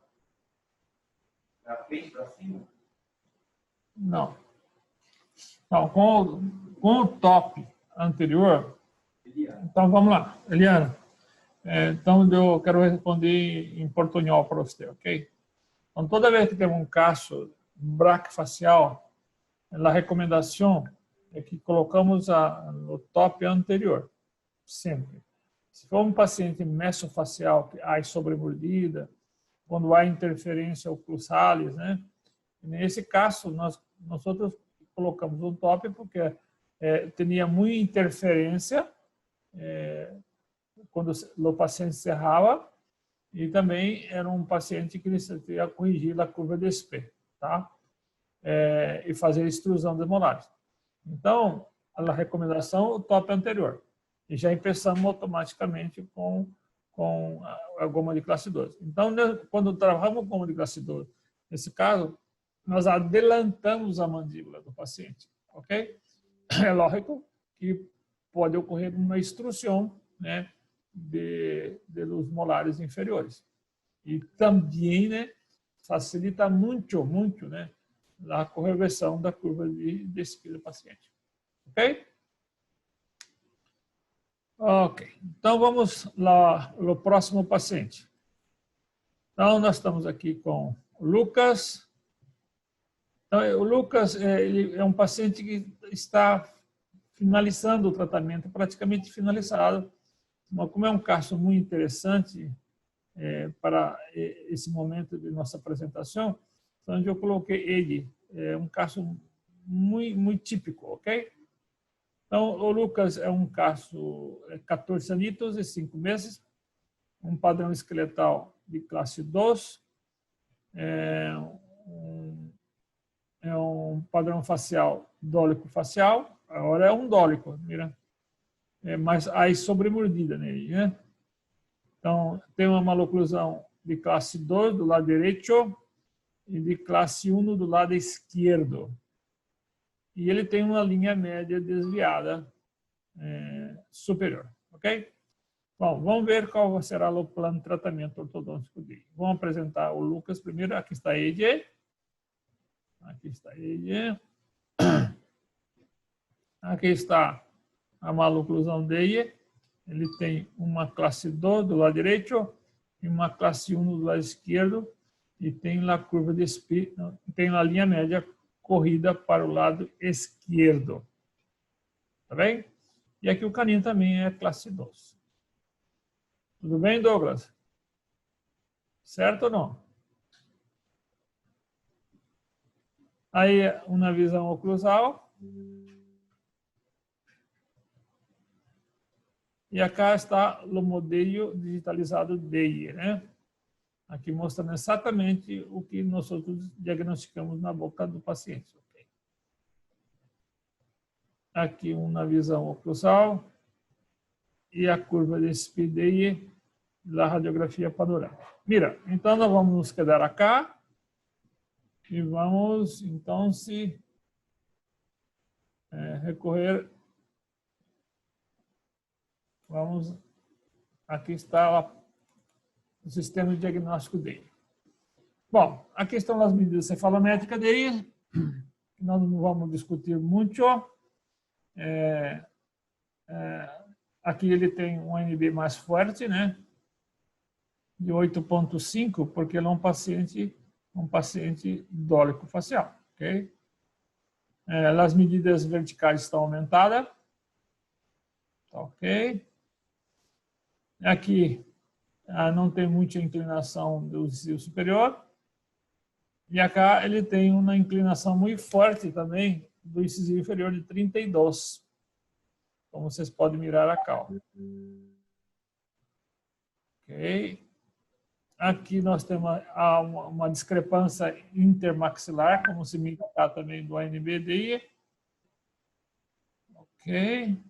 Da frente para cima? Não. Então, com o top anterior, então vamos lá, Eliana. Então, eu quero responder em portunhol para você, ok? Então, toda vez que temos um caso braquifacial, a recomendação é que colocamos no top anterior, sempre. Se for um paciente mesofacial, que há sobremordida, quando há interferência oclusalis, né? Nesse caso, nós colocamos um top porque tinha muita interferência quando o paciente cerrava e também era um paciente que necessitaria corrigir a curva de SP, tá? E fazer extrusão de molares. Então, a recomendação, o top anterior. E já começamos automaticamente com a goma de classe 2. Então, quando trabalhamos com goma de classe 2, nesse caso, nós adelantamos a mandíbula do paciente, ok? É lógico que pode ocorrer uma extrusão, né, dos molares inferiores. E também, né, facilita muito, né, a correção da curva de SP do paciente. Ok? Ok. Então, vamos lá no próximo paciente. Então, nós estamos aqui com o Lucas. Então, o Lucas ele é um paciente que está finalizando o tratamento, praticamente finalizado. Mas como é um caso muito interessante para esse momento de nossa apresentação, então eu coloquei ele. É um caso muito típico, ok? Então, o Lucas é um caso 14 anos e 5 meses, um padrão esqueletal de classe 2, é um padrão facial dólico facial, agora é um dólico, mira, mas há sobremordida nele, né? Então, tem uma maloclusão de classe 2 do lado direito e de classe 1 do lado esquerdo. E ele tem uma linha média desviada superior, ok? Bom, vamos ver qual será o plano de tratamento ortodôntico dele. Vamos apresentar o Lucas primeiro. Aqui está ele. Aqui está ele. Aqui está a maloclusão dele. Ele tem uma classe 2 do lado direito e uma classe 1 do lado esquerdo. E tem a curva de SP, tem a linha média corrida para o lado esquerdo. Tá bem? E aqui o canino também é classe 2. Tudo bem, Douglas? Certo ou não? Aí, uma visão oclusal. E acá está o modelo digitalizado dele, né? Aqui mostrando exatamente o que nós diagnosticamos na boca do paciente. Okay? Aqui uma visão oclusal e a curva de SP da radiografia panorâmica. Mira, então nós vamos nos quedar acá e vamos então recorrer. Vamos, aqui está o sistema de diagnóstico dele. Bom, aqui estão as medidas cefalométricas dele, que nós não vamos discutir muito. Aqui ele tem um NB mais forte, né? De 8,5, porque ele é um paciente dólico facial, ok? As medidas verticais estão aumentadas, tá ok? Aqui não tem muita inclinação do cílio superior. E acá ele tem uma inclinação muito forte também do incisivo inferior de 32. Como vocês podem mirar acá. Ó. Ok. Aqui nós temos uma discrepância intermaxilar, como se mira cá também do ANBDI. Ok.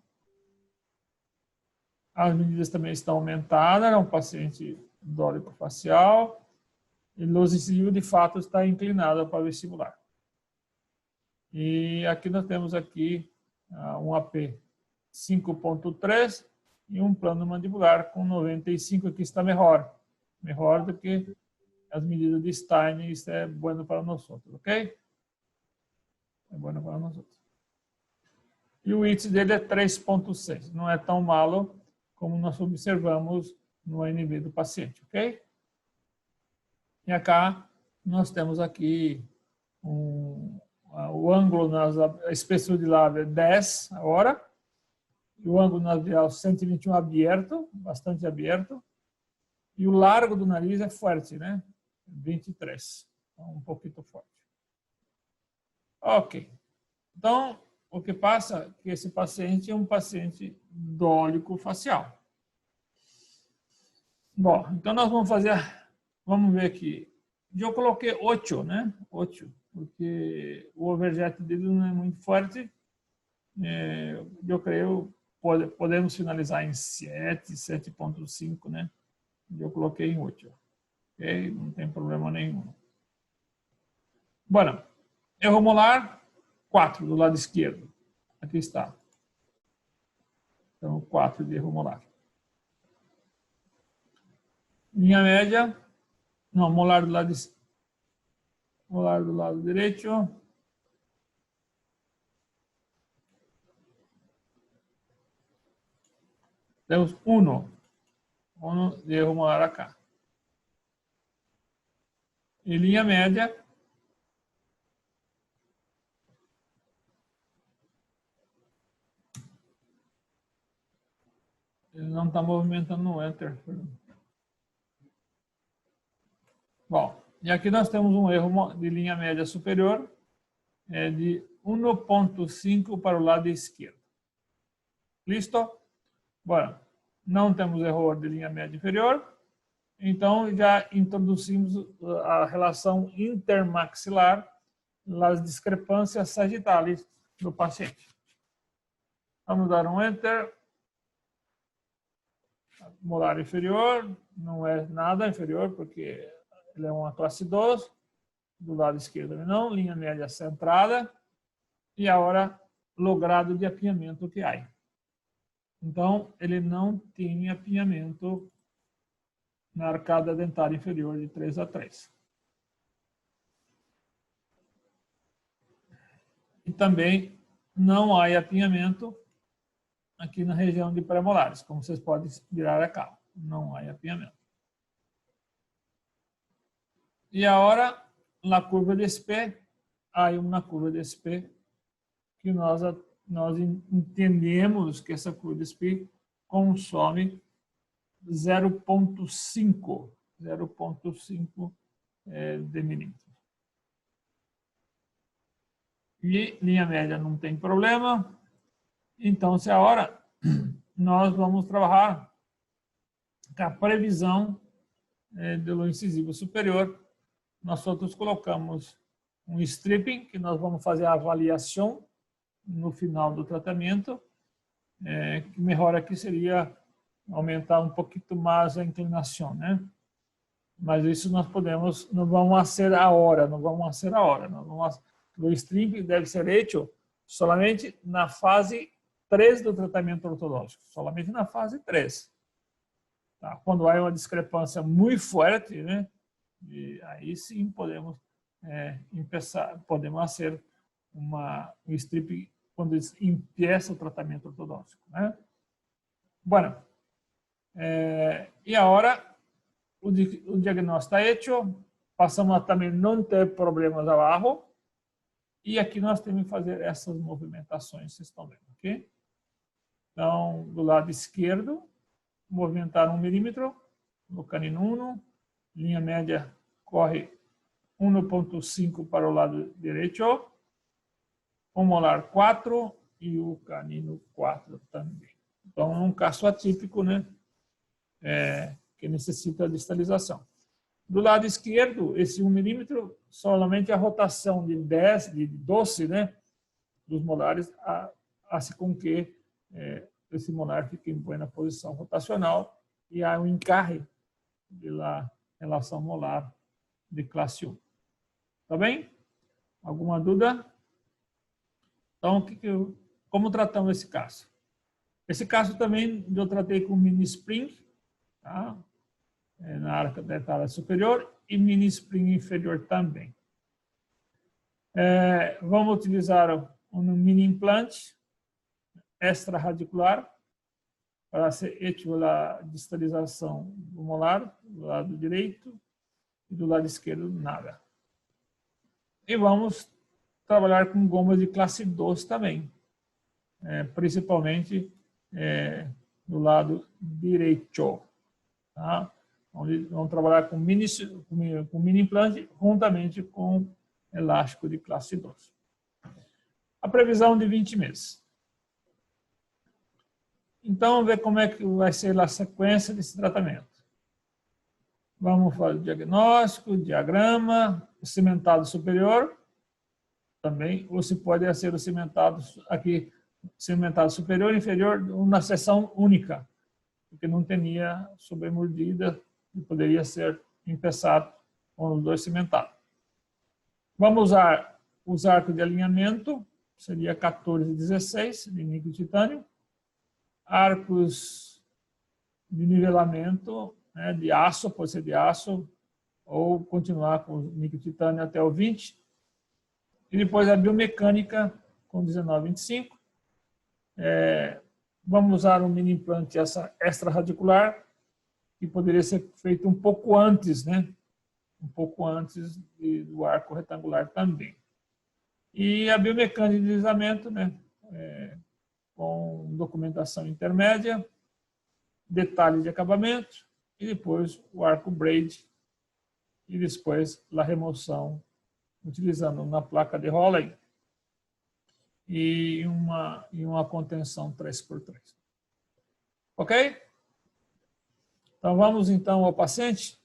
As medidas também estão aumentadas, é um paciente dólico-facial. E o incisivo, de fato, está inclinado para o vestibular. E aqui nós temos aqui um AP 5.3 e um plano mandibular com 95, aqui está melhor do que as medidas de Stein, isso é bueno para nós, ok? É bueno para nós. E o índice dele é 3.6, não é tão malo como nós observamos no ANB do paciente, ok? E acá nós temos aqui o ângulo, a espessura de lábio é 10 a hora, e o ângulo labial 121 aberto, bastante aberto, e o largo do nariz é forte, né? 23, então um pouquinho forte. Ok. Então, o que passa é que esse paciente é um paciente dólico facial. Bom, então nós vamos ver aqui. Eu coloquei 8, né? 8, porque o overjet dele não é muito forte. Eu creio podemos finalizar em 7, 7.5, né? Eu coloquei em 8. Ok? Não tem problema nenhum. Bom, erro molar, 4 do lado esquerdo. Aqui está. Então, 4 de erro molar. Linha média, não, molar do lado direito. Temos 1 de erro molar acá. E linha média, ele não está movimentando no Enter. Bom, e aqui nós temos um erro de linha média superior de 1.5 para o lado esquerdo. Listo? Bom, não temos erro de linha média inferior, então já introduzimos a relação intermaxilar nas discrepâncias sagitais do paciente. Vamos dar um Enter. Molar inferior, não é nada inferior, porque ele é uma classe 2, do lado esquerdo não, linha média centrada, e agora logrado de apinhamento que há. Então, ele não tem apinhamento na arcada dentária inferior de 3 a 3. E também não há apinhamento aqui na região de pré-molares, como vocês podem virar acá. Não há apinhamento. E agora, na curva de SP, há uma curva de SP que nós entendemos que essa curva de SP consome 0.5 de milímetros. E linha média não tem problema. Então, se agora nós vamos trabalhar com a previsão do incisivo superior, nós outros colocamos um stripping, que nós vamos fazer a avaliação no final do tratamento, que melhor aqui seria aumentar um pouquinho mais a inclinação, né? Mas isso nós podemos, não vamos fazer a hora, o stripping deve ser feito somente na fase 3 do tratamento ortodôntico, somente na fase 3. Tá? Quando há uma discrepância muito forte, né? E aí sim podemos podemos fazer um strip quando empieza o tratamento ortodôntico, né? Bueno, e agora o diagnóstico está feito, passamos a também não ter problemas abaixo, e aqui nós temos que fazer essas movimentações, vocês estão vendo, ok? Então, do lado esquerdo, movimentar 1 milímetro, no canino 1, linha média corre 1,5 para o lado direito, 1 molar 4 e o canino 4 também. Então, um caso atípico, né? Que necessita de distalização. Do lado esquerdo, esse 1 milímetro, solamente a rotação de 12, né, dos molares, hace com que esse molar fique em boa posição rotacional e há um encarre da relação molar de classe 1. Tá bem? Alguma dúvida? Então, como tratamos esse caso? Esse caso também eu tratei com mini spring, tá? Na arca dentária superior e mini spring inferior também. Vamos utilizar um mini implante extraradicular para ser etivar a distalização do molar do lado direito e do lado esquerdo nada. E vamos trabalhar com gomas de classe 2 também, principalmente do lado direito, tá? Onde vamos trabalhar com mini implante juntamente com elástico de classe 2. A previsão de 20 meses. Então, vamos ver como é que vai ser a sequência desse tratamento. Vamos fazer o diagnóstico, diagrama, o cimentado superior, também, ou se pode ser o cimentado aqui, cimentado superior e inferior, uma seção única, porque não tinha sobremordida e poderia ser empeçado com os dois cimentados. Vamos usar os arcos de alinhamento, seria 14 e 16, de níquel de titânio, arcos de nivelamento, né, de aço, pode ser de aço, ou continuar com níquel de titânio até o 20, e depois a biomecânica com 19,25. Vamos usar um mini implante extraradicular, que poderia ser feito um pouco antes, né? Um pouco antes do arco retangular também. E a biomecânica de deslizamento, né? Com documentação intermédia, detalhes de acabamento, e depois o arco braid, e depois a remoção, utilizando uma placa de Hawley e uma contenção 3x3. Ok? Então, vamos então ao paciente?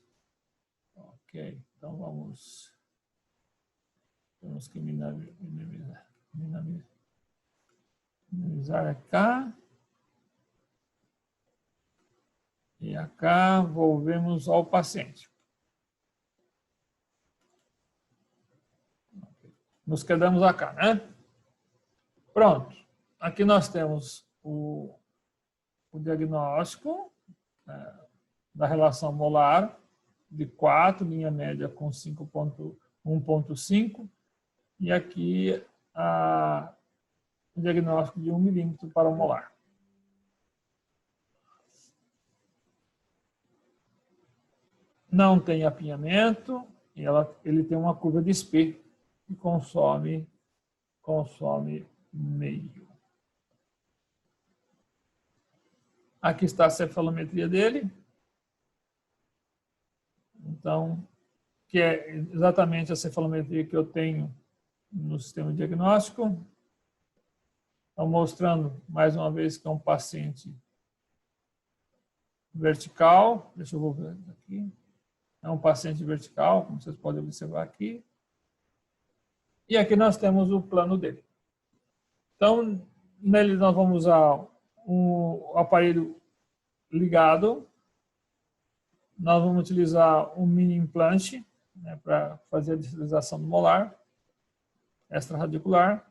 Ok, então temos que minimizar cá. E acá, volvemos ao paciente. Nos quedamos acá, né? Pronto. Aqui nós temos o diagnóstico da relação molar de 4, linha média com 1,5. E aqui o diagnóstico de 1 milímetro para o molar. Não tem apinhamento, e ele tem uma curva de Spee que consome meio. Aqui está a cefalometria dele. Então, que é exatamente a cefalometria que eu tenho no sistema diagnóstico. Estou mostrando mais uma vez que é um paciente vertical. Deixa eu ver aqui. É um paciente vertical, como vocês podem observar aqui. E aqui nós temos o plano dele. Então, nele nós vamos usar o aparelho ligado. Nós vamos utilizar um mini implante, né, para fazer a distalização do molar extraradicular.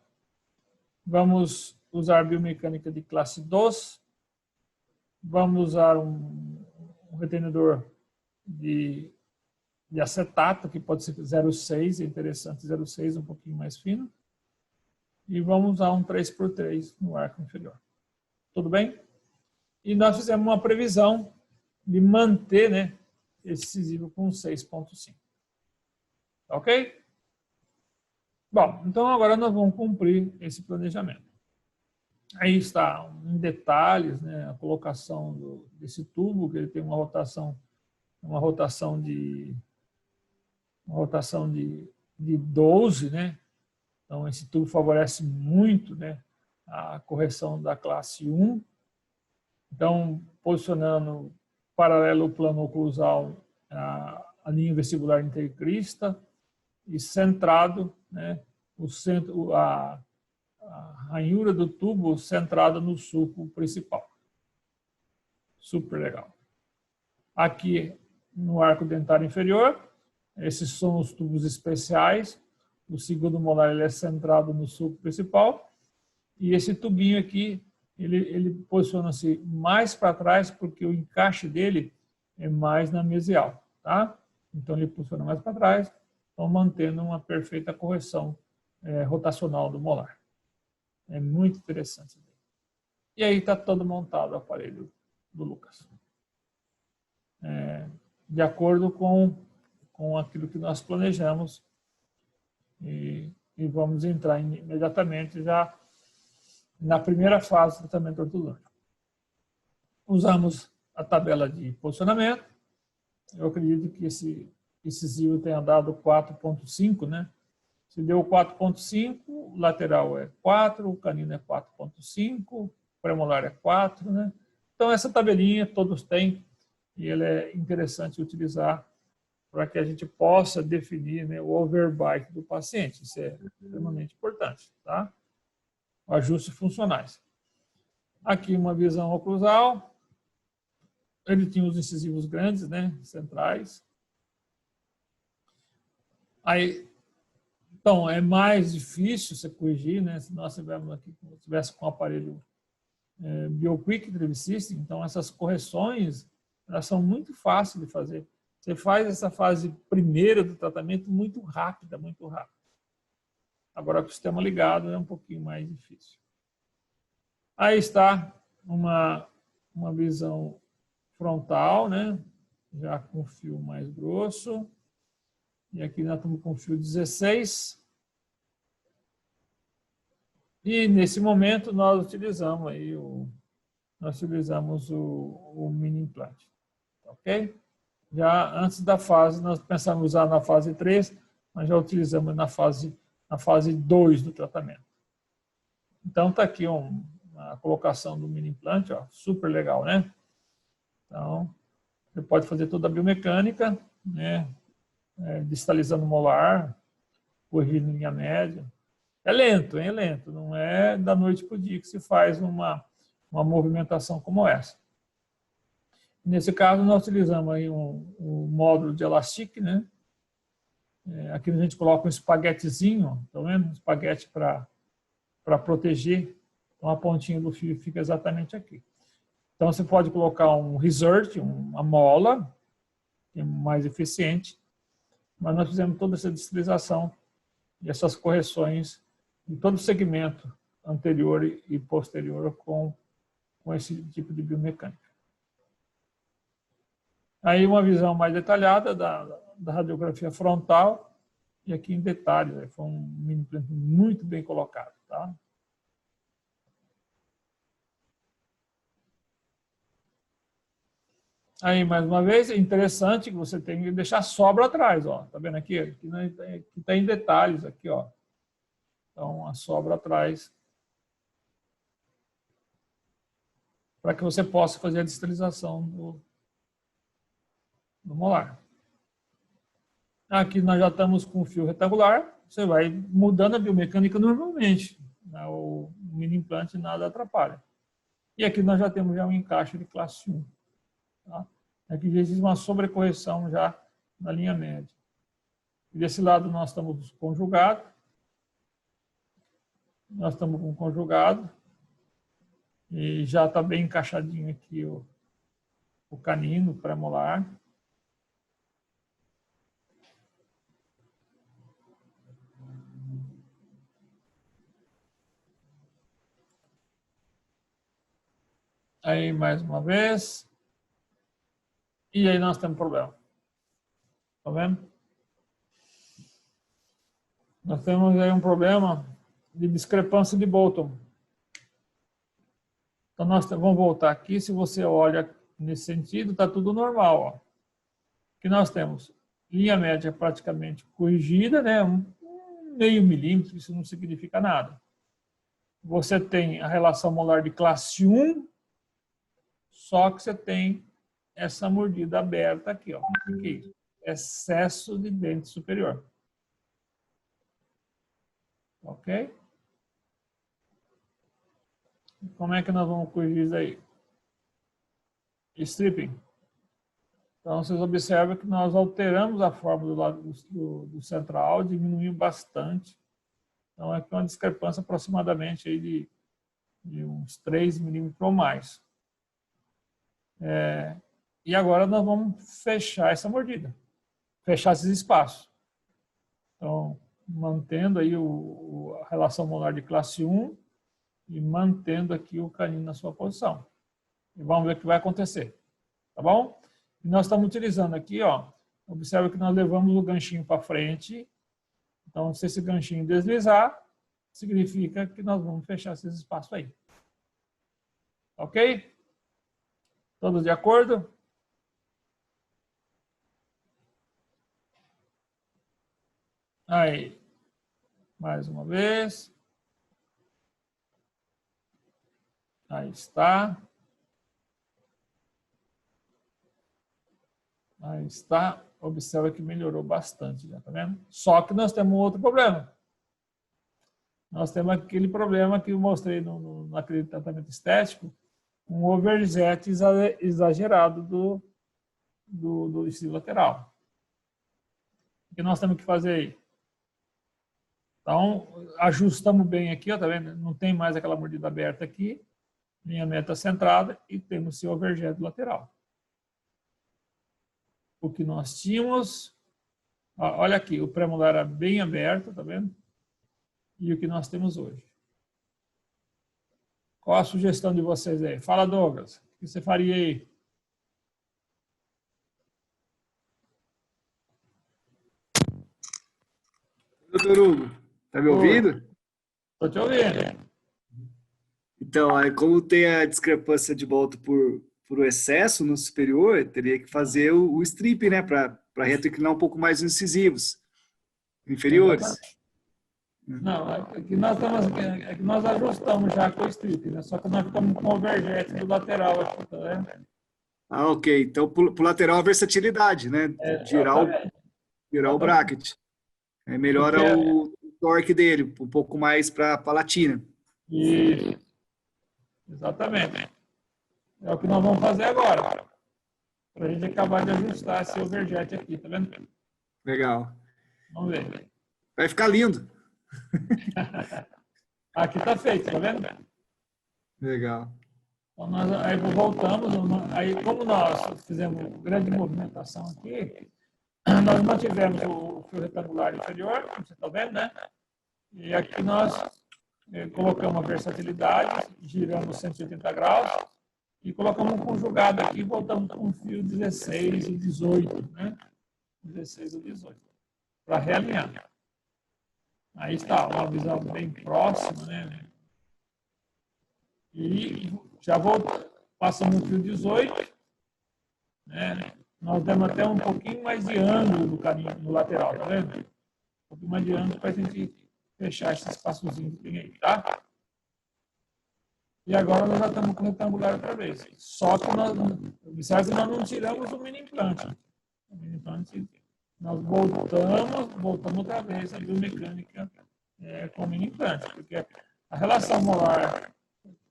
Vamos usar biomecânica de classe 2. Vamos usar um retenedor de acetato, que pode ser 0,6, é interessante, 0,6, um pouquinho mais fino. E vamos usar um 3x3 no arco inferior. Tudo bem? E nós fizemos uma previsão de manter, né, esse incisivo com 6,5. Ok? Bom, então agora nós vamos cumprir esse planejamento. Aí está em detalhes, né, a colocação desse tubo, que ele tem uma rotação de uma rotação de 12, né? Então, esse tubo favorece muito, né, a correção da classe 1. Então, posicionando paralelo plano oclusal a linha vestibular integrista e centrado, né, a ranhura do tubo centrada no sulco principal. Super legal. Aqui, no arco dentário inferior, esses são os tubos especiais. O segundo molar ele é centrado no sulco principal. E esse tubinho aqui, ele posiciona-se mais para trás, porque o encaixe dele é mais na mesial, tá? Então, ele posiciona mais para trás, então mantendo uma perfeita correção rotacional do molar. É muito interessante. E aí está todo montado o aparelho do Lucas. De acordo com aquilo que nós planejamos. E vamos entrar imediatamente já na primeira fase do tratamento ortodôntico. Usamos a tabela de posicionamento. Eu acredito que esse ZIO tenha dado 4.5, né? Se deu 4.5, o lateral é 4, o canino é 4.5, o premolar é 4, né? Então, essa tabelinha todos têm e ela é interessante utilizar para que a gente possa definir, né, o overbite do paciente. Isso é extremamente importante, tá? Ajustes funcionais. Aqui uma visão oclusal. Ele tinha os incisivos grandes, né, centrais. Aí, então, é mais difícil você corrigir, né? Se nós tivesse com o aparelho BioQuick 3D System, então essas correções, elas são muito fáceis de fazer. Você faz essa fase primeira do tratamento muito rápida, muito rápida. Agora, com o sistema ligado, é um pouquinho mais difícil. Aí está uma visão frontal, né? Já com fio mais grosso. E aqui nós estamos com fio 16. E, nesse momento, nós utilizamos aí o mini implante. Ok? Já antes da fase, nós pensamos em usar na fase 3, mas já utilizamos na fase 2 do tratamento. Então, está aqui a colocação do mini implante, ó, super legal, né? Então, você pode fazer toda a biomecânica, né? Distalizando o molar, corrigindo linha média. É lento, hein? É lento, não é da noite para o dia que se faz uma movimentação como essa. Nesse caso, nós utilizamos aí um módulo de elastic, né? Aqui a gente coloca um espaguetezinho, tá vendo? Um espaguete para proteger. Então, a pontinha do fio fica exatamente aqui. Então, você pode colocar um resort, uma mola, que é mais eficiente, mas nós fizemos toda essa distilização e essas correções em todo o segmento anterior e posterior com esse tipo de biomecânica. Aí uma visão mais detalhada da radiografia frontal e aqui em detalhes. Foi um mini implante muito bem colocado, tá? Aí, mais uma vez, é interessante que você tem que deixar sobra atrás, ó. Tá vendo aqui? Aqui está em detalhes, aqui, ó. Então, a sobra atrás. Para que você possa fazer a distilização do molar. Aqui nós já estamos com o fio retangular. Você vai mudando a biomecânica normalmente. O mini implante nada atrapalha. E aqui nós já temos um encaixe de classe 1. Tá? Aqui já existe uma sobrecorreção já na linha média. E desse lado nós estamos conjugado. Nós estamos com conjugado. E já está bem encaixadinho aqui o canino premolar. Aí, mais uma vez. E aí nós temos problema. Tá vendo? Nós temos aí um problema de discrepância de Bolton. Então, nós vamos voltar aqui. Se você olha nesse sentido, está tudo normal. Ó. Aqui nós temos linha média praticamente corrigida, né? Meio milímetro, isso não significa nada. Você tem a relação molar de classe 1, só que você tem essa mordida aberta aqui, ó. O que é isso? Excesso de dente superior. Ok? Como é que nós vamos corrigir isso aí? Stripping. Então, vocês observam que nós alteramos a forma do lado do central, diminuiu bastante. Então, é uma discrepância aproximadamente aí de uns 3 milímetros ou mais. E agora nós vamos fechar essa mordida, fechar esses espaços. Então, mantendo aí a relação molar de classe 1 e mantendo aqui o canino na sua posição. E vamos ver o que vai acontecer. Tá bom? E nós estamos utilizando aqui, ó, observa que nós levamos o ganchinho para frente. Então, se esse ganchinho deslizar, significa que nós vamos fechar esses espaços aí. Ok? Todos de acordo? Aí, mais uma vez. Aí está. Aí está. Observa que melhorou bastante, já tá vendo? Só que nós temos um outro problema. Nós temos aquele problema que eu mostrei naquele tratamento estético, um overjet exagerado do estilo lateral. O que nós temos que fazer aí? Então, ajustamos bem aqui, ó, tá vendo? Não tem mais aquela mordida aberta aqui, linha meta centrada e temos esse overjet lateral. O que nós tínhamos, ó, olha aqui, o premolar era bem aberto, tá vendo? E o que nós temos hoje. Qual a sugestão de vocês aí? Fala, Douglas, o que você faria aí? Doutor Hugo, tá me ouvindo? Estou te ouvindo. Então, aí como tem a discrepância de volta por excesso no superior, teria que fazer o strip, né, para retroinclinar um pouco mais os incisivos inferiores. Não, é que nós ajustamos já com o strip, né? Só que nós ficamos com o overjet do lateral aqui, tá vendo? Ah, ok. Então, pro lateral, a versatilidade, né? Girar o bracket. Melhora o torque dele, um pouco mais para a palatina. Isso. Exatamente. É o que nós vamos fazer agora. Para a gente acabar de ajustar esse overjet aqui, tá vendo? Legal. Vamos ver. Vai ficar lindo. Aqui tá feito, tá vendo? Legal. Então nós aí voltamos, aí como nós fizemos grande movimentação aqui, nós mantivemos o fio retangular inferior, como você está vendo, né? E aqui nós colocamos a versatilidade, giramos 180 graus e colocamos um conjugado aqui e voltamos com o fio 16 e 18, né? 16 e 18, para realinhar. Aí está, uma visão bem próxima, né? E já passamos o fio 18, né? Nós demos até um pouquinho mais de ângulo no caminho, no lateral, tá vendo? Um pouquinho mais de ângulo para a gente fechar esse espaçozinho que tem aí, tá? E agora nós já estamos com o retangular outra vez. Só que nós não tiramos o mini implante. O mini implante, nós voltamos outra vez a biomecânica com o mini implante, porque a relação molar,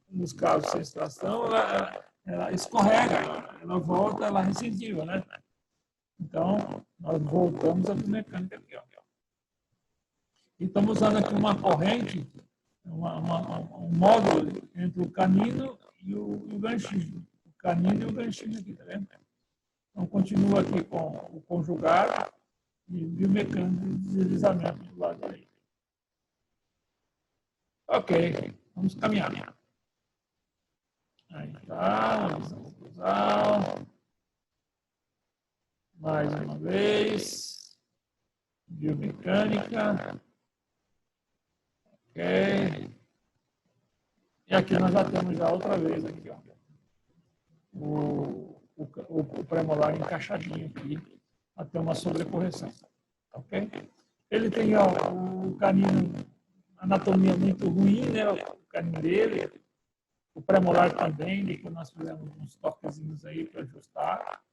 nos casos sem extração, ela escorrega, ela volta, ela recidiva, né? Então, nós voltamos a biomecânica aqui, ó. E estamos usando aqui uma corrente, um módulo entre o canino e o ganchinho. O canino e o ganchinho aqui, tá vendo? Então, continua aqui com o conjugado e o biomecânico de deslizamento do lado direito. Ok, vamos caminhar. Aí tá, mais uma vez, biomecânica, ok, e aqui nós já temos já outra vez aqui, ó, o premolar encaixadinho aqui, a ter uma sobrecorreção. Ok? Ele tem o canino, anatomia muito ruim, né? O canino dele, o premolar também, depois nós fizemos uns toquezinhos aí para ajustar.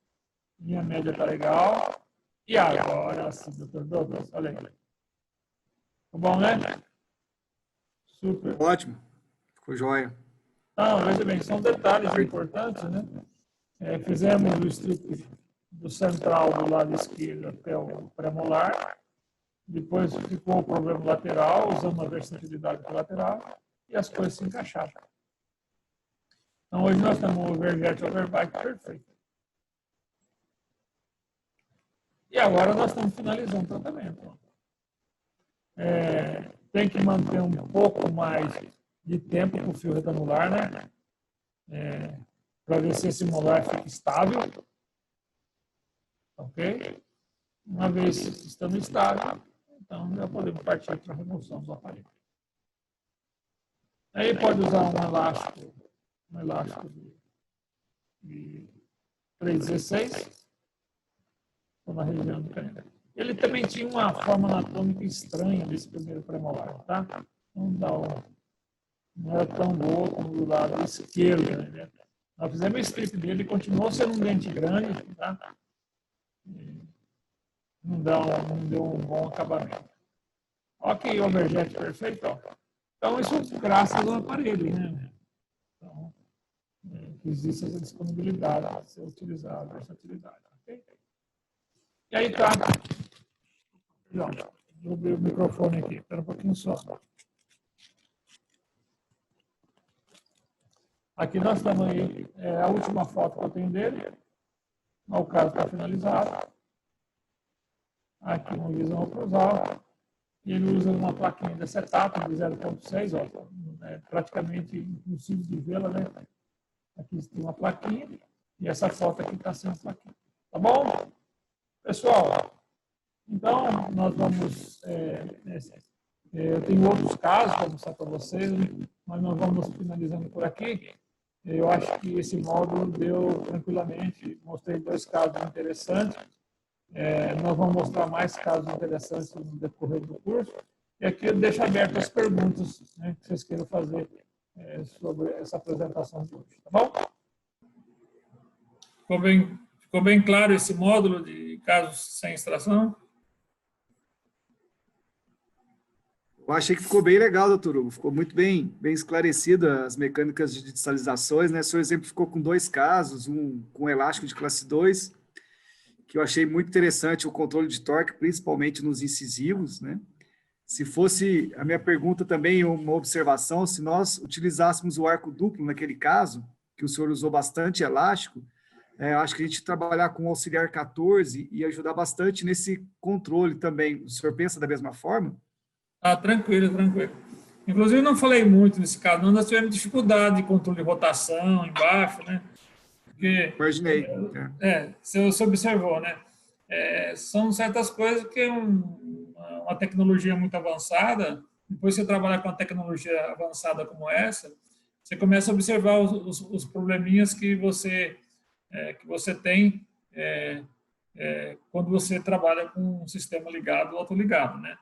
Minha média está legal. E agora sim, doutor Douglas, olha aí. Tá bom, né? Super. Ótimo. Ficou jóia. Não, veja bem, são detalhes importantes, né? Fizemos o strip do central do lado esquerdo até o premolar. Depois ficou o problema lateral, usando a versatilidade lateral, e as coisas se encaixaram. Então, hoje nós temos o overjet e o overbite perfeito. E agora nós estamos finalizando o tratamento. Tem que manter um pouco mais de tempo para o fio retanular, né? Para ver se esse molar fica estável. Ok? Uma vez estando estável, então já podemos partir para a remoção do aparelho. Aí pode usar um elástico de 3,16 na região do canino. Ele também tinha uma forma anatômica estranha desse primeiro premolar, tá? Não era tão boa como do lado esquerdo, né? Nós fizemos o strip dele, ele continuou sendo um dente grande, tá? Não deu um bom acabamento. Ok, overjet perfeito. Ó. Então, isso graças ao aparelho, né? Então, existe essa disponibilidade de ser utilizada, versatilidade. Ok? E aí tá. Derrubei o microfone aqui, espera um pouquinho só. Aqui nós estamos aí, a última foto que eu tenho dele. O caso está finalizado. Aqui uma visão oclusal. Ele usa uma plaquinha de acetato de 0,6, é praticamente impossível de vê-la, né? Aqui tem uma plaquinha e essa foto aqui está sem plaquinha. Tá bom? Pessoal, então nós vamos... eu tenho outros casos para mostrar para vocês, mas nós vamos finalizando por aqui. Eu acho que esse módulo deu tranquilamente. Mostrei 2 casos interessantes. Nós vamos mostrar mais casos interessantes no decorrer do curso. E aqui eu deixo aberto as perguntas, né, que vocês queiram fazer sobre essa apresentação de hoje. Tá bom? Ficou bem claro esse módulo de casos sem extração? Eu achei que ficou bem legal, doutor Hugo. Ficou muito bem esclarecido as mecânicas de distalizações, né? Seu exemplo ficou com 2 casos, um com elástico de classe 2, que eu achei muito interessante o controle de torque, principalmente nos incisivos, né? Se fosse a minha pergunta também, uma observação, se nós utilizássemos o arco duplo naquele caso, que o senhor usou bastante elástico, acho que a gente trabalhar com o auxiliar 14 e ajudar bastante nesse controle também. O senhor pensa da mesma forma? Tranquilo. Inclusive, não falei muito nesse caso, não. Nós tivemos dificuldade de controle de rotação embaixo, né? Porque, imaginei. Você observou, né? São certas coisas que uma tecnologia muito avançada, depois você trabalhar com uma tecnologia avançada como essa, você começa a observar os probleminhas que você tem quando você trabalha com um sistema ligado ou autoligado, né?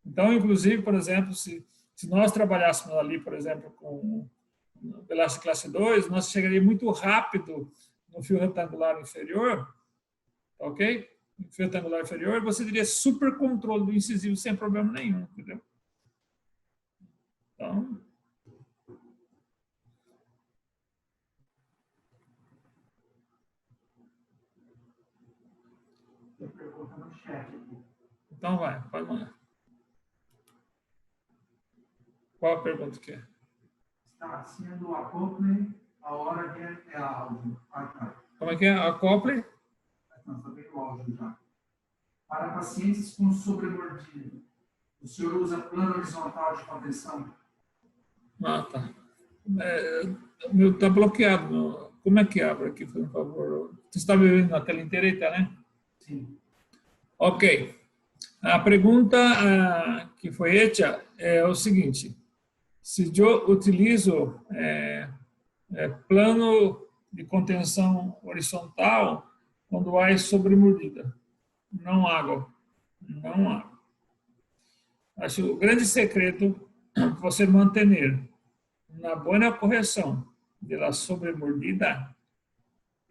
Então, inclusive, por exemplo, se nós trabalhássemos ali, por exemplo, com o elástico classe 2, nós chegaríamos muito rápido no fio retangular inferior, ok? No fio retangular inferior, você teria super controle do incisivo sem problema nenhum, entendeu? Então... Então vai, pode mandar. Qual a pergunta que é? Está sendo acople a hora de áudio. Como é que é? Acople? Não, está bem o áudio já. Para pacientes com sobremordida, o senhor usa plano horizontal de contenção? Tá. O meu está bloqueado. Como é que abre aqui, por favor? Você está me vendo na tela inteira, né? Sim. Ok. A pergunta que foi hecha é o seguinte: se eu utilizo plano de contenção horizontal quando há sobremordida. Não água. Não água. Acho que o grande segredo é você manter uma boa correção da sobremordida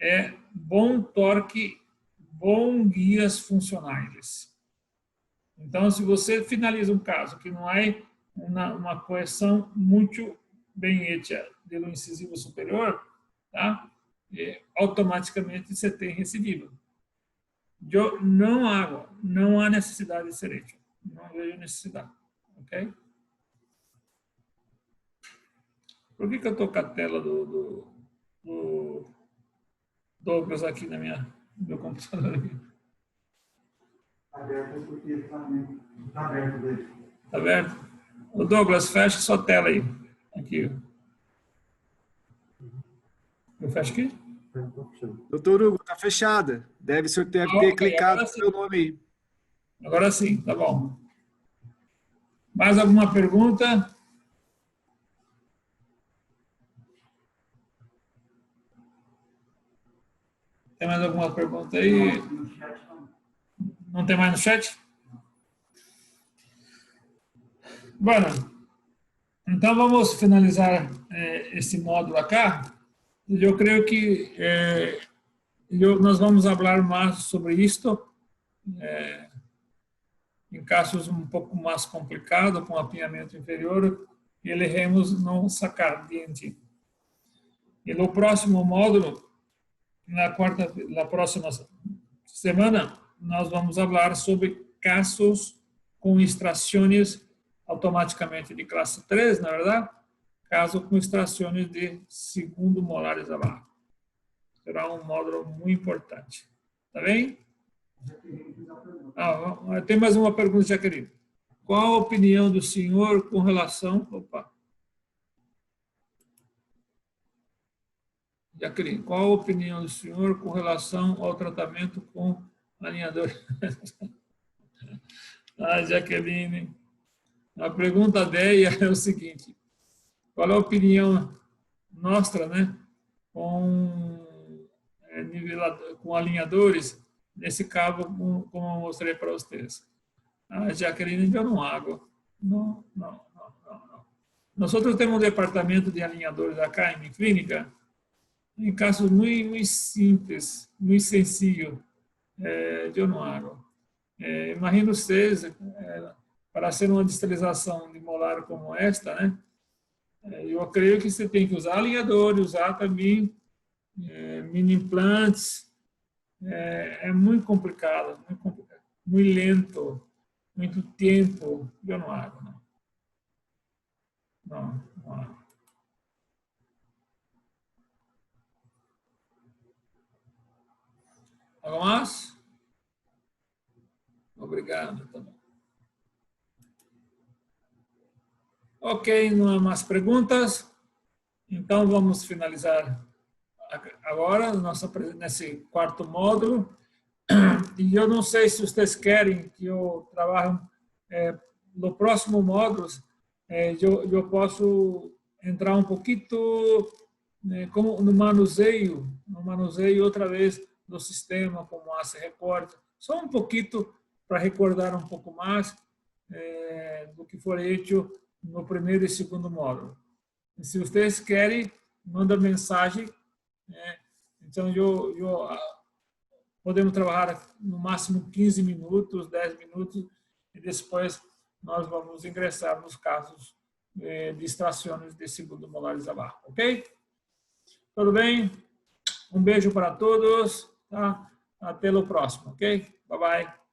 é bom torque, bom guias funcionais. Então, se você finaliza um caso que não há uma correção muito bem feita do incisivo superior, tá? Automaticamente você tem recidivo. Não há necessidade de ser hecho. Não vejo necessidade. Ok? Por que eu estou com a tela do Douglas aqui no meu computador? Aberto porque está aberto dele. Está aberto? O Douglas, fecha sua tela aí. Aqui. Eu fecho aqui? Doutor Hugo, tá fechada. O senhor deve ter clicado no seu nome aí. Agora sim, tá bom. Mais alguma pergunta? Tem mais alguma pergunta aí? Não tem mais no chat? Bueno, então vamos finalizar esse módulo acá. Eu creio que nós vamos falar mais sobre isto em casos um pouco mais complicados, com afinhamento inferior, e elegemos não sacar diante. E no próximo módulo, na próxima semana, nós vamos falar sobre casos com extrações automaticamente de classe 3, na verdade, caso com extrações de segundo molares abaixo. Será um módulo muito importante. Tá bem? Tem mais uma pergunta, Jaqueline. Qual a opinião do senhor com relação... Opa. Jaqueline, qual a opinião do senhor com relação ao tratamento com alinhador? Jaqueline, a pergunta dela é o seguinte: qual a opinião nossa, né, com alinhadores, nesse cabo, como eu mostrei para vocês? Jaqueline, eu não hago. Não. Nós temos um departamento de alinhadores acá em minha clínica, em casos muito simples, muito sencillos, eu não hago. Imagino vocês, para ser uma distalização de molar como esta, né? Eu creio que você tem que usar alinhadores, usar também mini implantes. É muito complicado, muito lento, muito tempo. Eu não hago, não. Não hago. Algo mais? Obrigado. Tá bom. Ok, não há mais perguntas. Então, vamos finalizar agora nesse quarto módulo. E eu não sei se vocês querem que eu trabalhe no próximo módulo. Eu posso entrar um pouquinho como no manuseio outra vez do sistema, como se recorta. Só um pouquinho para recordar um pouco mais do que foi feito no primeiro e segundo módulo. E se vocês querem, manda mensagem. Então, podemos trabalhar no máximo 15 minutos, 10 minutos, e depois nós vamos ingressar nos casos de extrações de segundo molares abaixo. Ok? Tudo bem? Um beijo para todos. Tá? Até o próximo. Ok? Bye, bye.